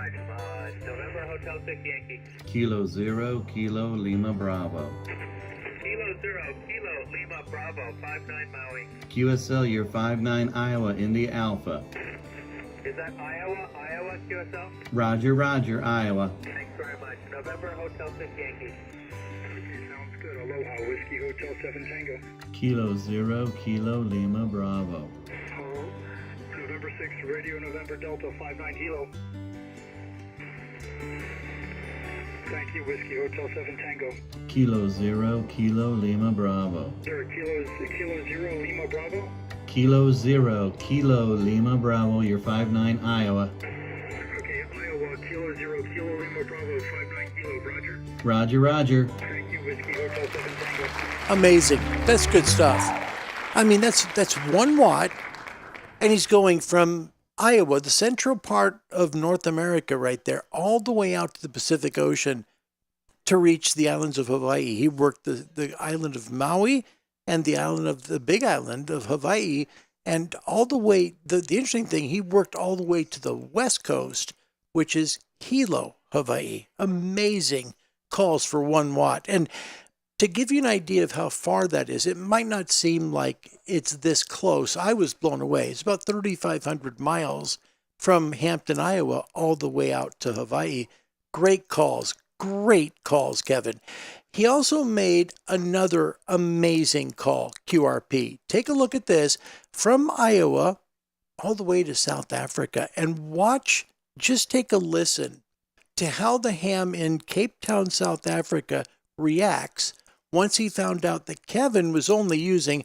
November Hotel 6 Yankee. Kilo Zero Kilo Lima Bravo. Kilo Zero Kilo Lima Bravo 59 Maui. QSL, your 59 Iowa India Alpha. Is that Iowa QSL? Roger, Roger, Iowa. Thanks very much. November Hotel 6 Yankee. Sounds good. Aloha Whiskey Hotel 7 Tango. Kilo Zero Kilo Lima Bravo. November 6 Radio November Delta 59 Kilo. Thank you, Whiskey Hotel 7 Tango. Kilo Zero Kilo Lima Bravo. Sir, Kilo Zero Lima Bravo. Kilo Zero Kilo Lima Bravo, your 59 Iowa. Okay, Iowa Kilo Zero Kilo Lima Bravo 59 Kilo. Roger. Roger, Roger. Thank you, Whiskey Hotel 7 Tango. Amazing. That's good stuff. I mean, that's 1 watt. And he's going from Iowa, the central part of North America right there, all the way out to the Pacific Ocean to reach the islands of Hawaii. He worked the island of Maui and the big island of Hawaii, and all the way, the interesting thing, he worked all the way to the west coast, which is Hilo, Hawaii. Amazing calls for 1 watt. And to give you an idea of how far that is, it might not seem like it's this close. I was blown away. It's about 3,500 miles from Hampton, Iowa, all the way out to Hawaii. Great calls, Kevin. He also made another amazing call, QRP. Take a look at this from Iowa all the way to South Africa, and watch, just take a listen to how the ham in Cape Town, South Africa reacts once he found out that Kevin was only using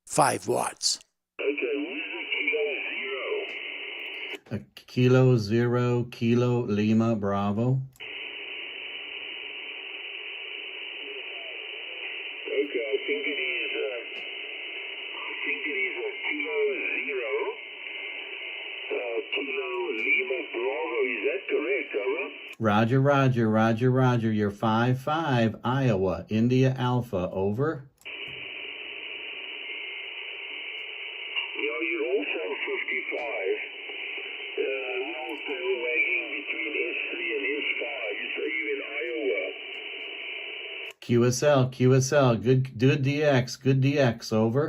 5 watts. A Kilo Zero Kilo Lima Bravo. Okay, I think it is a Kilo Zero Kilo Lima Bravo. Is that correct, over? Roger, Roger, Roger, Roger. You're 5-5 Iowa India Alpha, over. Yeah, you're also 55. We're also wagging between S3 and S5. So you're in Iowa. QSL, QSL. Good DX, good DX, over.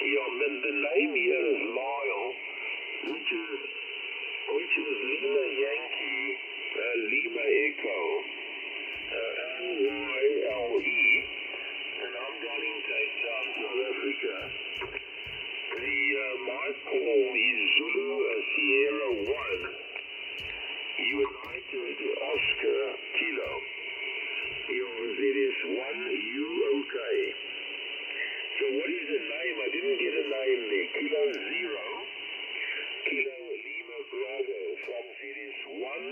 Yeah, the name here is Lyle, which is Lima Yankee, Lima Echo, Lyle, and I'm down in Cape Town, South Africa. My call is Zulu Sierra 1, United Oscar Kilo. It is 1 UK. So what is the name? I didn't get a name there. Kilo Zero, Kilo Lima Bravo from Series 1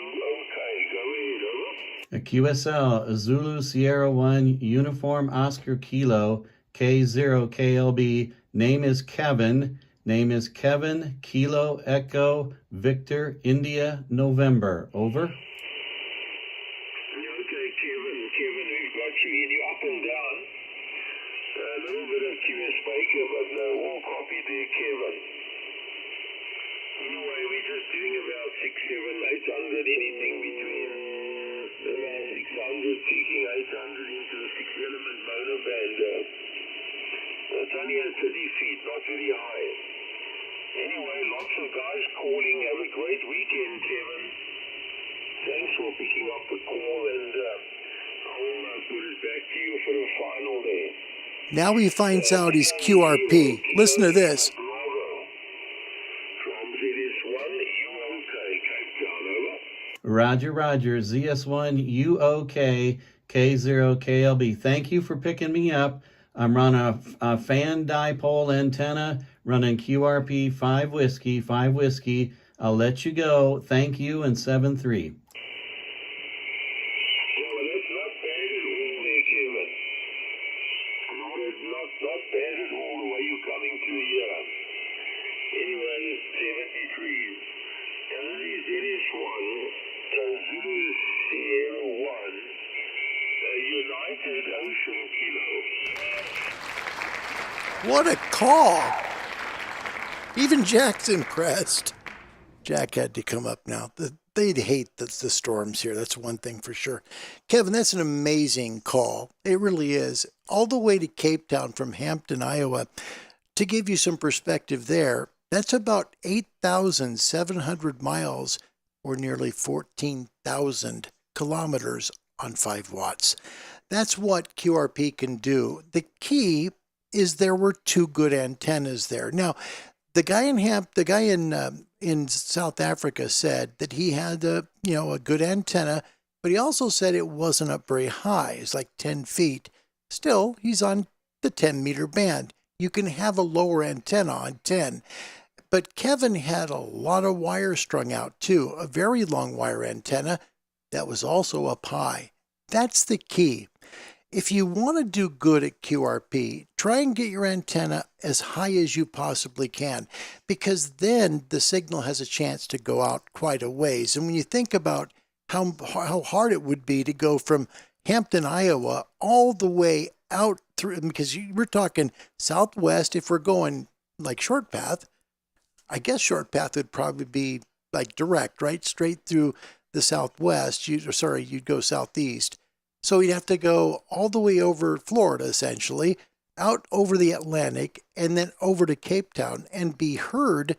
UK. Go ahead, over. A QSL, Zulu Sierra 1 Uniform Oscar Kilo K0 KLB. Name is Kevin. Name is Kevin Kilo Echo Victor India November. Over. Okay, Kevin, we've got you in. You're up and down. A little bit of QS Baker, but no, all copy there, Kevin. Anyway, we're just doing about 6, 7, 800, anything between around 600, seeking 800 into the 6-element monoband. It's only at 30 feet, not very high. Anyway, lots of guys calling. Have a great weekend, Kevin. Thanks for picking up the call, and I'll put it back to you for the final there. Now he finds out he's QRP. Listen to this. From ZS1 UK, Cape Town, over. Roger, Roger. ZS1 UOK K0 KLB. Thank you for picking me up. I'm running a fan dipole antenna, running QRP 5 whiskey. I'll let you go. Thank you, and 7-3. Not bad at all the way you're coming through here. Anyway, it's 73. And this is one, Zulu Sierra 1, United Ocean Kilo. What a call! Even Jack's impressed. Jack had to come up now. They'd hate the storms here. That's one thing for sure. Kevin, that's an amazing call. It really is. All the way to Cape Town from Hampton, Iowa. To give you some perspective there, that's about 8,700 miles or nearly 14,000 kilometers on 5 watts. That's what QRP can do. The key is there were 2 good antennas there. Now, the guy in South Africa said that he had a good antenna, but he also said it wasn't up very high. It's like 10 feet. Still, he's on the 10-meter band. You can have a lower antenna on 10. But Kevin had a lot of wire strung out too, a very long wire antenna that was also up high. That's the key. If you want to do good at QRP, try and get your antenna as high as you possibly can, because then the signal has a chance to go out quite a ways. And when you think about how hard it would be to go from Hampton, Iowa, all the way out through, because we're talking southwest, if we're going like short path, I guess short path would probably be like direct, right? Straight through the southwest, you'd go southeast. So you'd have to go all the way over Florida, essentially, out over the Atlantic, and then over to Cape Town and be heard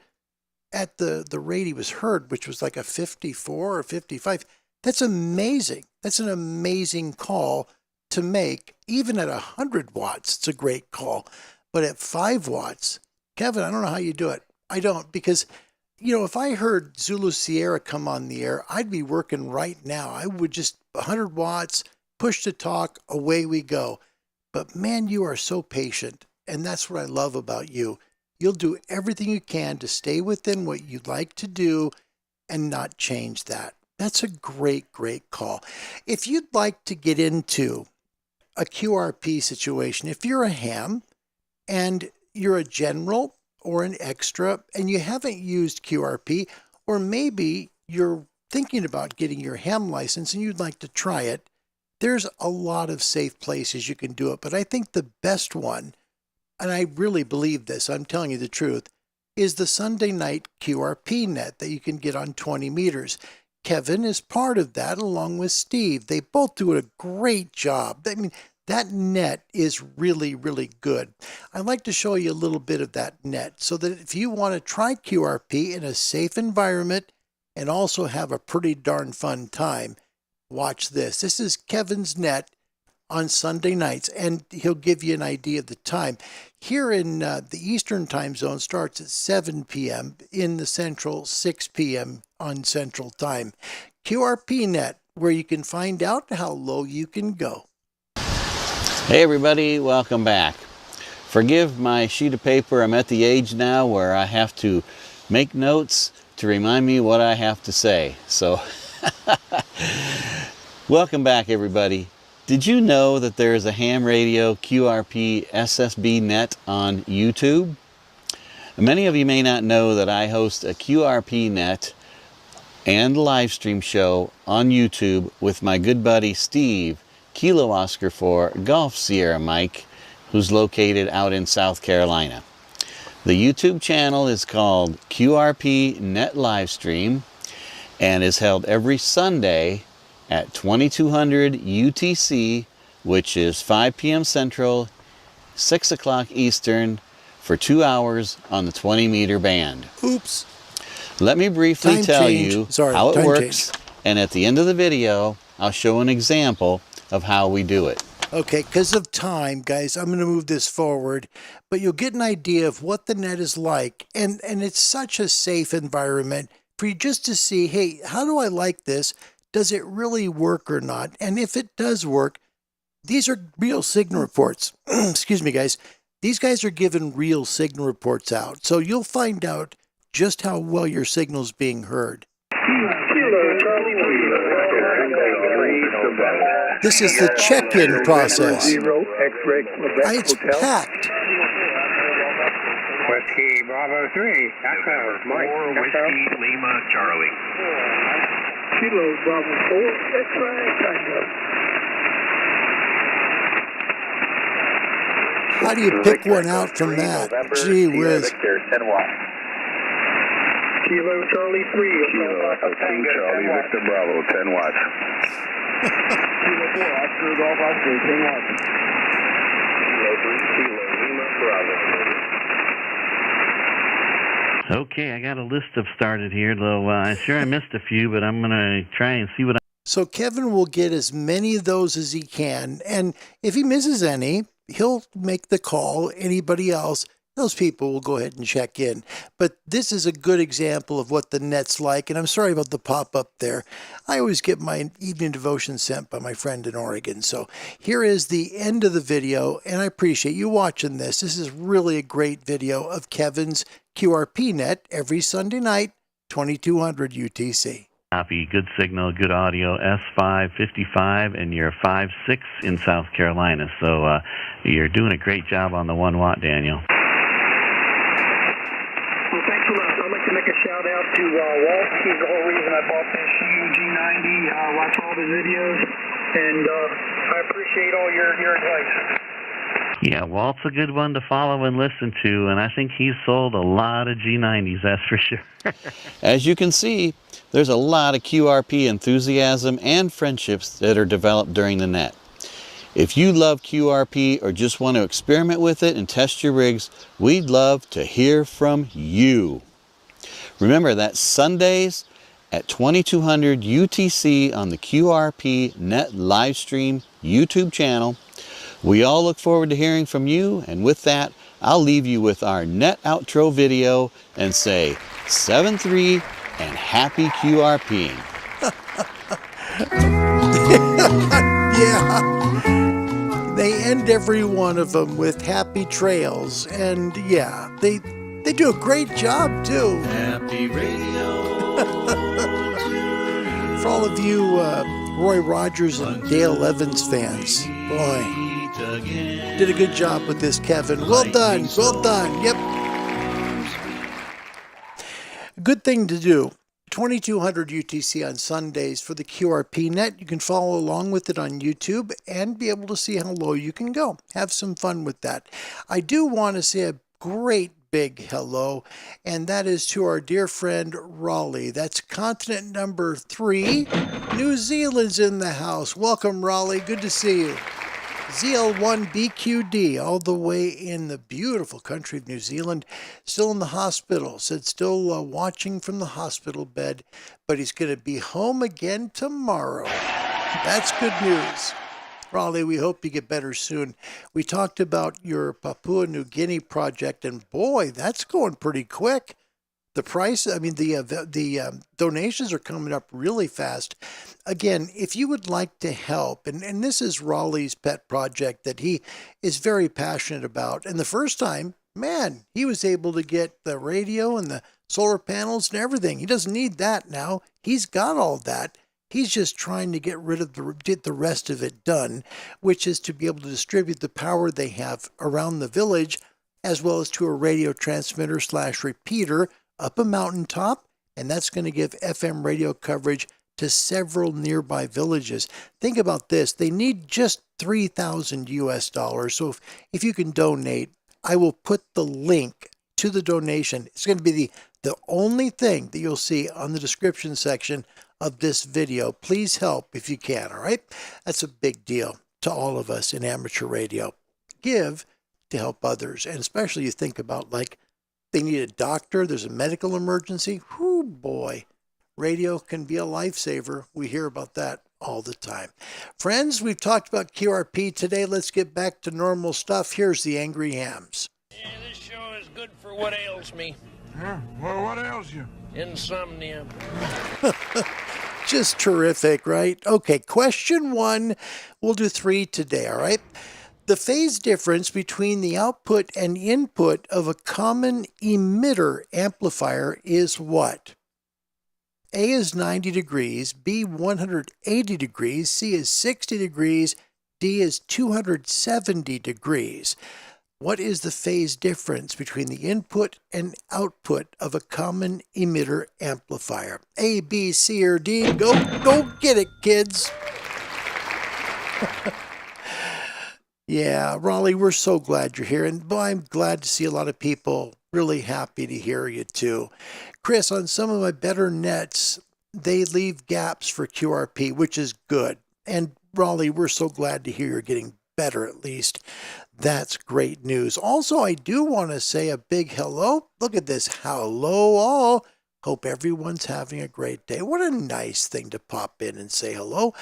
at the rate he was heard, which was like a 54 or 55. That's amazing. That's an amazing call to make. Even at 100 watts, it's a great call. But at 5 watts, Kevin, I don't know how you do it. I don't, because You know, if I heard Zulu Sierra come on the air, I'd be working right now. I would just 100 watts, push to talk, away we go. But man, you are so patient. And that's what I love about you. You'll do everything you can to stay within what you'd like to do and not change that. That's a great, great call. If you'd like to get into a QRP situation, if you're a ham and you're a general or an extra and you haven't used QRP, or maybe you're thinking about getting your ham license and you'd like to try it, there's a lot of safe places you can do it. But I think the best one, and I really believe this, I'm telling you the truth, is the Sunday night QRP net that you can get on 20 meters. Kevin is part of that along with Steve. They both do a great job. I mean, that net is really, really good. I'd like to show you a little bit of that net so that if you want to try QRP in a safe environment and also have a pretty darn fun time, watch this. This is Kevin's net on Sunday nights, and he'll give you an idea of the time. Here in the Eastern time zone starts at 7 p.m. in the Central, 6 p.m. on Central time. QRP net, where you can find out how low you can go. Hey everybody, welcome back. Forgive my sheet of paper. I'm at the age now where I have to make notes to remind me what I have to say. So, welcome back everybody. Did you know that there is a Ham Radio QRP SSB net on YouTube? Many of you may not know that I host a QRP net and live stream show on YouTube with my good buddy Steve, Kilo Oscar 4 Golf Sierra Mike, who's located out in South Carolina. The YouTube channel is called QRP Net Livestream and is held every Sunday at 2200 UTC, which is 5 p.m. Central, 6 o'clock Eastern, for 2 hours on the 20-meter band. Oops. Let me briefly tell you how it works, and at the end of the video, I'll show an example of how we do it. Okay, because of time, guys, I'm going to move this forward, but you'll get an idea of what the net is like, and it's such a safe environment for you just to see, hey, how do I like this? Does it really work or not? And if it does work, these are real signal reports. Excuse me, guys. These guys are giving real signal reports out. So you'll find out just how well your signal's being heard. This is the check-in process. It's packed. Whiskey Bravo 3, Echo, Mike, Whiskey Lima Charlie. Kilo Bravo 4, X-ray, Tango. How do you pick one out from that? Gee whiz. Kilo Charlie 3, Kilo Alpha Charlie Victor Bravo, 10 watts. Kilo 4, Oscar Golf Oscar, 10 watts. Kilo 3, Kilo Lima Bravo. Okay, I got a list of started here, though I missed a few, but I'm going to try and see what So Kevin will get as many of those as he can, and if he misses any, he'll make the call. Anybody else, those people will go ahead and check in. But this is a good example of what the net's like, and I'm sorry about the pop-up there. I always get my evening devotion sent by my friend in Oregon. So here is the end of the video, and I appreciate you watching this. This is really a great video of Kevin's QRP net every Sunday night, 2200 UTC. copy, good signal, good audio, S555, and you're 5.6 in South Carolina. So you're doing a great job on the 1 watt, Daniel. Well, thanks a lot. I'd like to make a shout out to Walt. He's the whole reason I bought this UG90. Watch all the videos, and I appreciate all your advice. Yeah, Walt's a good one to follow and listen to, and I think he's sold a lot of G90s, that's for sure. As you can see, there's a lot of QRP enthusiasm and friendships that are developed during the net. If you love QRP or just want to experiment with it and test your rigs, we'd love to hear from you. Remember, that's Sundays at 2200 UTC on the QRP Net Livestream YouTube channel. We all look forward to hearing from you, and with that, I'll leave you with our net outro video and say, 73, and happy QRPing. Yeah. They end every one of them with happy trails. And yeah, they do a great job too. Happy radio. For all of you Roy Rogers and Dale Evans fans, boy, did a good job with this, Kevin. Well done. Well done. Yep. Good thing to do. 2200 UTC on Sundays for the QRP net. You can follow along with it on YouTube and be able to see how low you can go. Have some fun with that. I do want to say a great big hello, and that is to our dear friend Raleigh. That's continent number 3. New Zealand's in the house. Welcome, Raleigh. Good to see you. ZL1BQD, all the way in the beautiful country of New Zealand, still in the hospital, said still watching from the hospital bed, but he's going to be home again tomorrow. That's good news. Raleigh, we hope you get better soon. We talked about your Papua New Guinea project, and boy, that's going pretty quick. The price, I mean, the donations are coming up really fast. Again, if you would like to help, and this is Raleigh's pet project that he is very passionate about. And the first time, man, he was able to get the radio and the solar panels and everything. He doesn't need that now. He's got all that. He's just trying to get rid of get the rest of it done, which is to be able to distribute the power they have around the village, as well as to a radio transmitter / repeater up a mountaintop, and that's going to give FM radio coverage to several nearby villages. Think about this. They need just $3,000 US. So if you can donate, I will put the link to the donation. It's going to be the only thing that you'll see on the description section of this video. Please help if you can, all right? That's a big deal to all of us in amateur radio. Give to help others, and especially you think about, like, they need a doctor, there's a medical emergency. Whoo, boy. Radio can be a lifesaver. We hear about that all the time. Friends, we've talked about QRP today. Let's get back to normal stuff. Here's the Angry Hams. Yeah, this show is good for what ails me. Huh? Well, what ails you? Insomnia. Just terrific, right? Okay, question 1. We'll do 3 today, all right? The phase difference between the output and input of a common emitter amplifier is what? A is 90 degrees, B 180 degrees, C is 60 degrees, D is 270 degrees. What is the phase difference between the input and output of a common emitter amplifier? A, B, C, or D? Go get it, kids. Yeah, Raleigh, we're so glad you're here. And boy, I'm glad to see a lot of people really happy to hear you too. Chris, on some of my better nets, they leave gaps for QRP, which is good. And Raleigh, we're so glad to hear you're getting better at least. That's great news. Also, I do want to say a big hello. Look at this. Hello all. Hope everyone's having a great day. What a nice thing to pop in and say hello.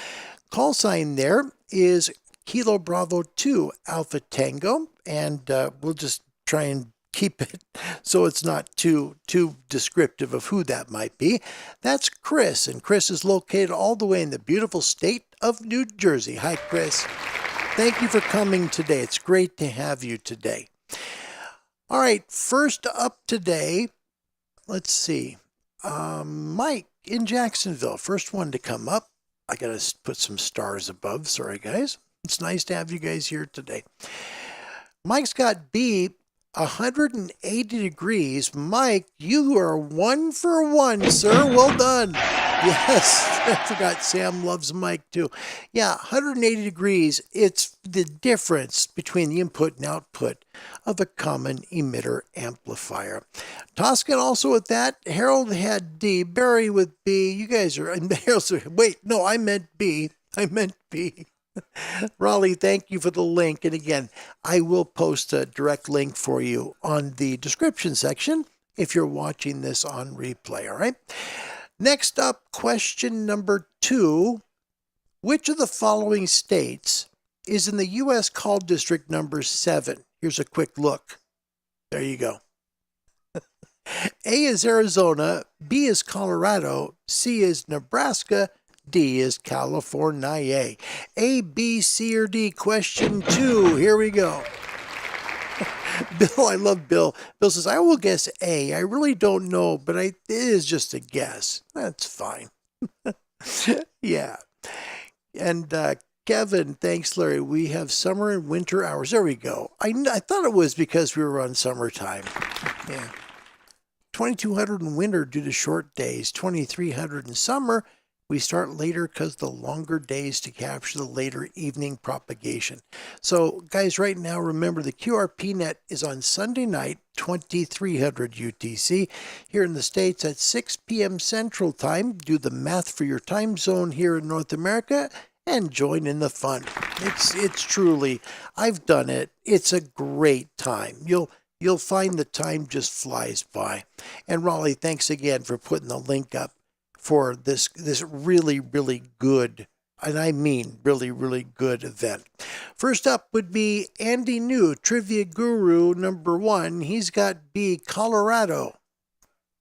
Call sign there is Kilo Bravo 2 Alpha Tango, and we'll just try and keep it so it's not too descriptive of who that might be. That's Chris, and Chris is located all the way in the beautiful state of New Jersey. Hi, Chris. Thank you for coming today. It's great to have you today. All right, first up today, let's see. Mike in Jacksonville, first one to come up. I got to put some stars above. Sorry, guys. It's nice to have you guys here today. Mike's got B, 180 degrees. Mike, you are 1 for 1, sir. Well done. Yes, I forgot Sam loves Mike too. Yeah, 180 degrees. It's the difference between the input and output of a common emitter amplifier. Toscan also with that. Harold had D. Barry with B. You guys are, wait, no, I meant B. Raleigh, thank you for the link. And again, I will post a direct link for you on the description section if you're watching this on replay, all right? Next up, question number 2. Which of the following states is in the U.S. call district number 7? Here's a quick look. There you go. A is Arizona, B is Colorado, C is Nebraska, D is California. A, B, C, or D. Question 2. Here we go. Bill, I love Bill. Bill says, I will guess A. I really don't know, but it is just a guess. That's fine. Yeah. And Kevin, thanks, Larry. We have summer and winter hours. There we go. I thought it was because we were on summertime. Yeah. 2200 in winter due to short days. 2300 in summer. We start later because the longer days to capture the later evening propagation. So, guys, right now, remember the QRP net is on Sunday night, 2300 UTC. Here in the States at 6 p.m. Central Time. Do the math for your time zone here in North America and join in the fun. It's truly, I've done it. It's a great time. You'll find the time just flies by. And Raleigh, thanks again for putting the link up for this really, really good, and I mean really, really good event. First up would be Andy New, Trivia Guru number 1. He's got B, Colorado.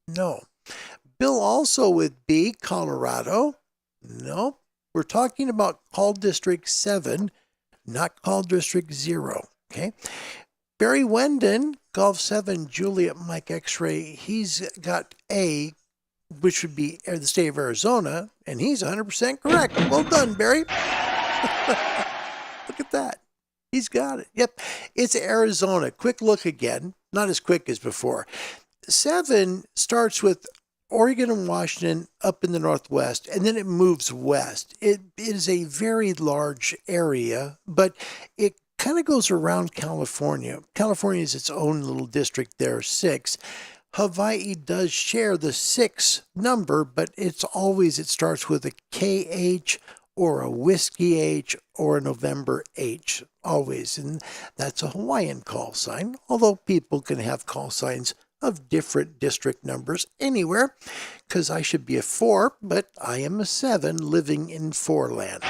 No. Bill also with B, Colorado. No. We're talking about Call District 7, not Call District 0. Okay. Barry Wendon, Golf 7, Juliet Mike X-Ray. He's got A, which would be the state of Arizona, and he's 100% correct. Well done, Barry. Look at that. He's got it. Yep, it's Arizona. Quick look again. Not as quick as before. 7 starts with Oregon and Washington up in the northwest, and then it moves west. It is a very large area, but it kind of goes around California. California is its own little district there, 6. Hawaii does share the 6 number, but it starts with a KH or a whiskey H or a November H, always. And that's a Hawaiian call sign, although people can have call signs of different district numbers anywhere, because I should be a 4, but I am a 7 living in 4land.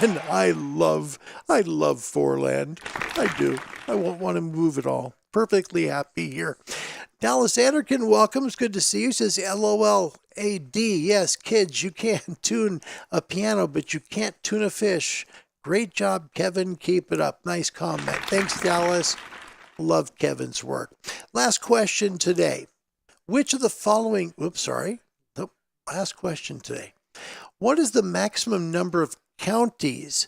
And I love 4land. I do. I won't want to move at all. Perfectly happy here. Dallas Anderkin, welcome. It's good to see you. Says LOL AD. Yes, kids, you can tune a piano, but you can't tune a fish. Great job, Kevin. Keep it up. Nice comment. Thanks, Dallas. Love Kevin's work. Last question today. Which of the following... Last question today. What is the maximum number of counties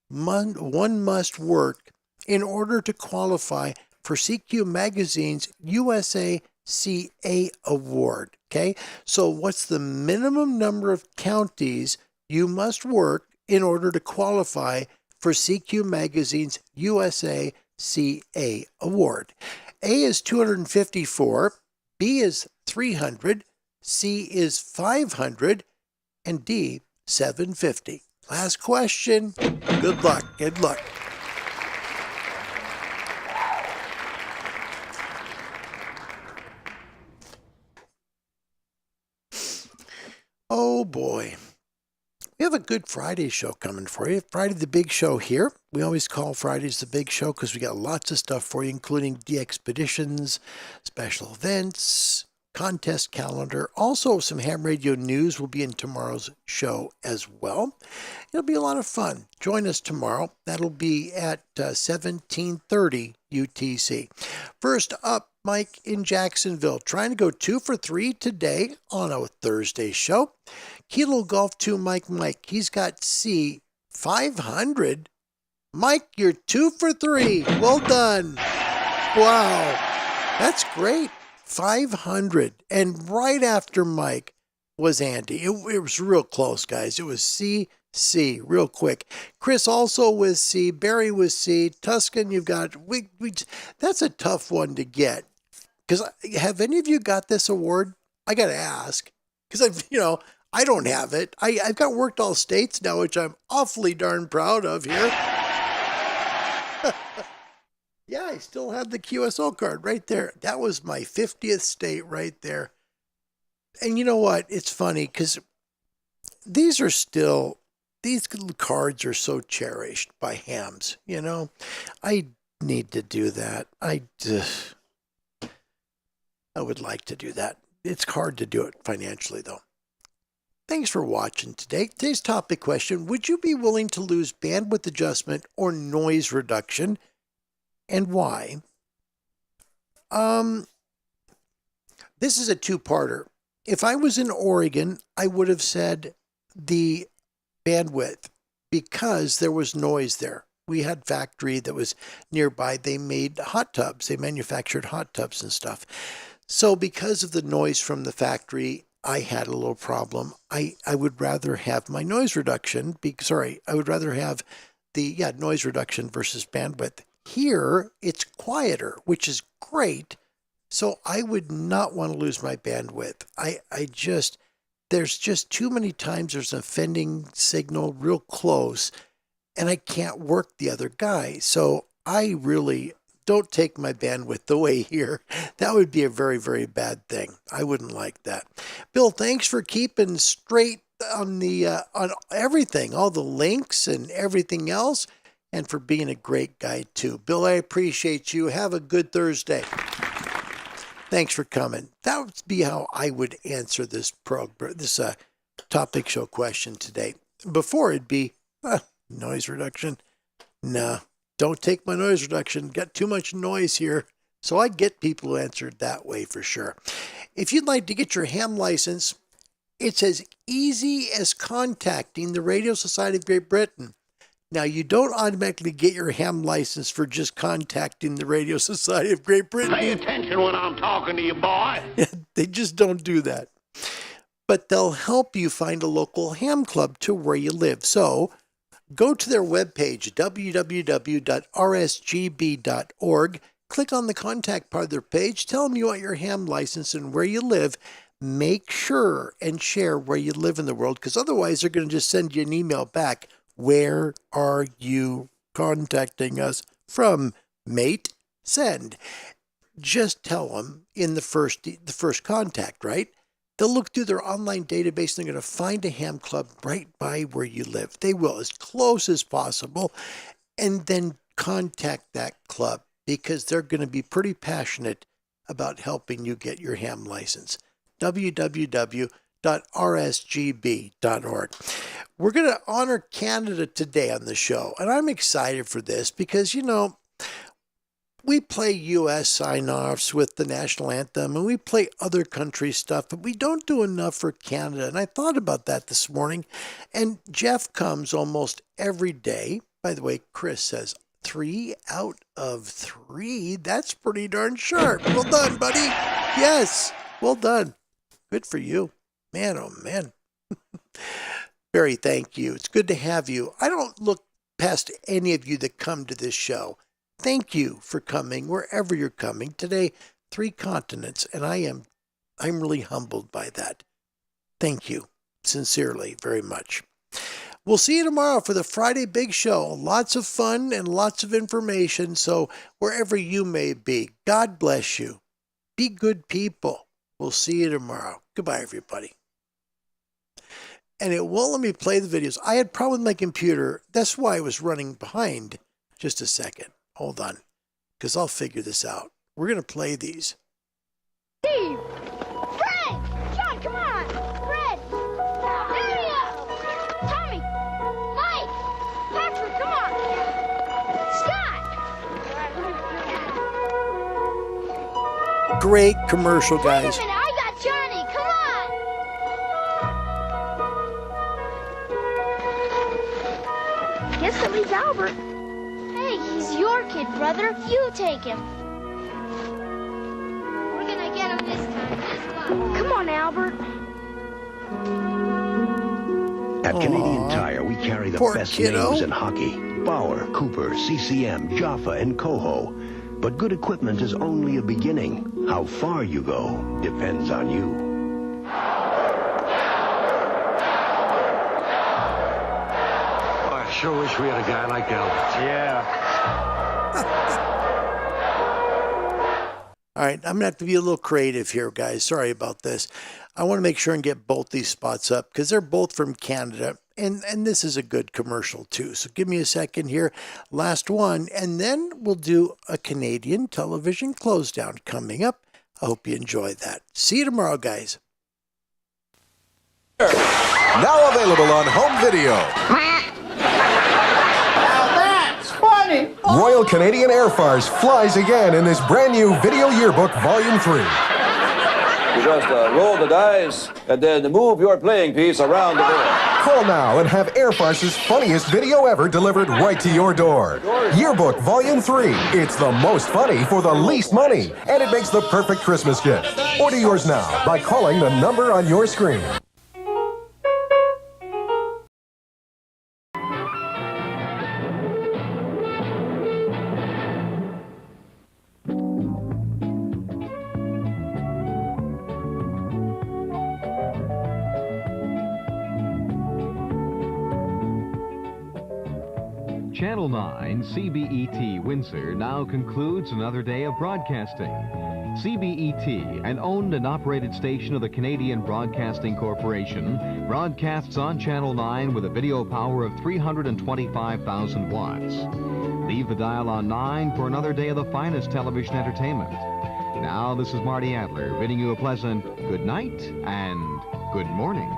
one must work in order to qualify for CQ Magazine's USA CA Award? Okay, so what's the minimum number of counties you must work in order to qualify for CQ Magazine's USA CA Award? A is 254, B is 300, C is 500, and D, 750. Last question. Good luck. Good luck. Oh boy. We have a good Friday show coming for you. Friday, the big show here. We always call Fridays the big show because we got lots of stuff for you, including de-expeditions, special events, contest calendar. Also, some ham radio news will be in tomorrow's show as well. It'll be a lot of fun. Join us tomorrow. That'll be at 1730 UTC. First up, Mike in Jacksonville, trying to go 2 for 3 today on a Thursday show. Kilo Golf 2, Mike. He's got C, 500. Mike, you're 2 for 3. Well done. Wow. That's great. 500. And right after Mike was Andy. It was real close, guys. It was C, real quick. Chris also was C. Barry was C. Tuscan, you've got... that's a tough one to get. Because have any of you got this award? I got to ask. Because I don't have it. I've got worked all states now, which I'm awfully darn proud of here. Yeah, I still have the QSO card right there. That was my 50th state right there. And you know what? It's funny because these cards are so cherished by hams, I need to do that. I would like to do that. It's hard to do it financially, though. Thanks for watching today. Today's topic question, would you be willing to lose bandwidth adjustment or noise reduction, and why? This is a two-parter. If I was in Oregon, I would have said the bandwidth because there was noise there. We had a factory that was nearby. They made hot tubs. They manufactured hot tubs and stuff. So because of the noise from the factory, I had a little problem. I would rather have my noise reduction. I would rather have the noise reduction versus bandwidth. Here, it's quieter, which is great. So I would not want to lose my bandwidth. There's just too many times there's an offending signal real close, and I can't work the other guy. So I really don't take my bandwidth away here. That would be a very, very bad thing. I wouldn't like that. Bill, thanks for keeping straight on the on everything, all the links and everything else, and for being a great guy too. Bill, I appreciate you. Have a good Thursday. Thanks for coming. That would be how I would answer this topic show question today. Before it'd be noise reduction. Nah, don't take my noise reduction. Got too much noise here. So I get people who answered that way for sure. If you'd like to get your ham license, it's as easy as contacting the Radio Society of Great Britain. Now, you don't automatically get your ham license for just contacting the Radio Society of Great Britain. Pay attention when I'm talking to you, boy. They just don't do that. But they'll help you find a local ham club to where you live. So go to their webpage, www.rsgb.org. Click on the contact part of their page. Tell them you want your ham license and where you live. Make sure and share where you live in the world, because otherwise they're going to just send you an email back. Where are you contacting us from, mate? Send. Just tell them in the first contact, right? They'll look through their online database and they're going to find a ham club right by where you live. They will, as close as possible, and then contact that club because they're going to be pretty passionate about helping you get your ham license. www.rsgb.org. We're going to honor Canada today on the show, and I'm excited for this because, we play U.S. sign-offs with the national anthem, and we play other country stuff, but we don't do enough for Canada, and I thought about that this morning, and Jeff comes almost every day. By the way, Chris says 3 out of 3. That's pretty darn sharp. Well done, buddy. Yes, well done. Good for you. Man, oh man. Barry, thank you. It's good to have you. I don't look past any of you that come to this show. Thank you for coming wherever you're coming. Today, 3 continents, and I'm really humbled by that. Thank you, sincerely, very much. We'll see you tomorrow for the Friday Big Show. Lots of fun and lots of information, so wherever you may be, God bless you. Be good people. We'll see you tomorrow. Goodbye, everybody. And it won't let me play the videos. I had a problem with my computer. That's why I was running behind. Just a second. Hold on. Because I'll figure this out. We're going to play these. Steve! Fred! John, come on! Fred! Mario! Tommy! Mike! Patrick, come on! Scott! Great commercial, guys. Wait a minute, I got Johnny! Come on! Guess that leaves Albert. Hey, he's your kid, brother. You take him. We're gonna get him this time. Come on, Albert. At Canadian Tire, we carry the best names in hockey. Bauer, Cooper, CCM, Jaffa, and Coho. But good equipment is only a beginning. How far you go depends on you. I sure wish we had a guy like Albert. Yeah. All right, I'm going to have to be a little creative here, guys. Sorry about this. I want to make sure and get both these spots up because they're both from Canada, and this is a good commercial too. So give me a second here. Last one, and then we'll do a Canadian television close down coming up. I hope you enjoyed that. See you tomorrow, guys. Now available on home video. Now that's funny. Royal Canadian Air Force flies again in this brand new video yearbook, Volume 3. You just roll the dice and then move your playing piece around the board. Call now and have Air Force's funniest video ever delivered right to your door. Yearbook Volume 3. It's the most funny for the least money, and it makes the perfect Christmas gift. Order yours now by calling the number on your screen. Channel 9 CBET Windsor now concludes another day of broadcasting. CBET, an owned and operated station of the Canadian Broadcasting Corporation, broadcasts on Channel 9 with a video power of 325,000 watts. Leave the dial on 9 for another day of the finest television entertainment. Now, this is Marty Adler bidding you a pleasant good night and good morning.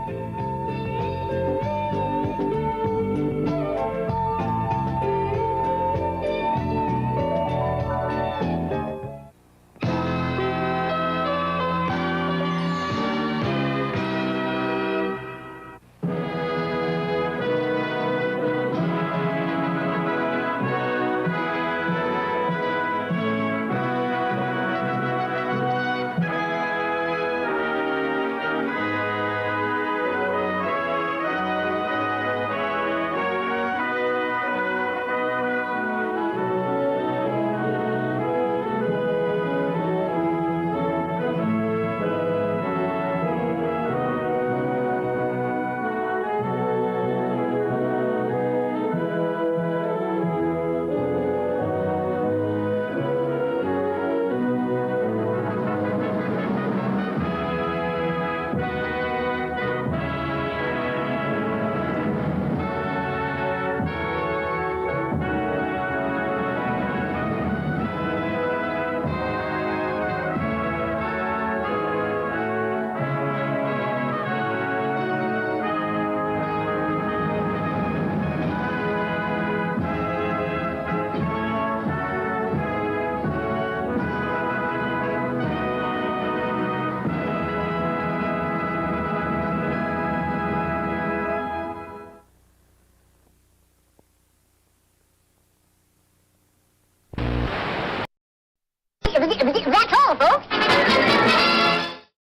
That's all, folks.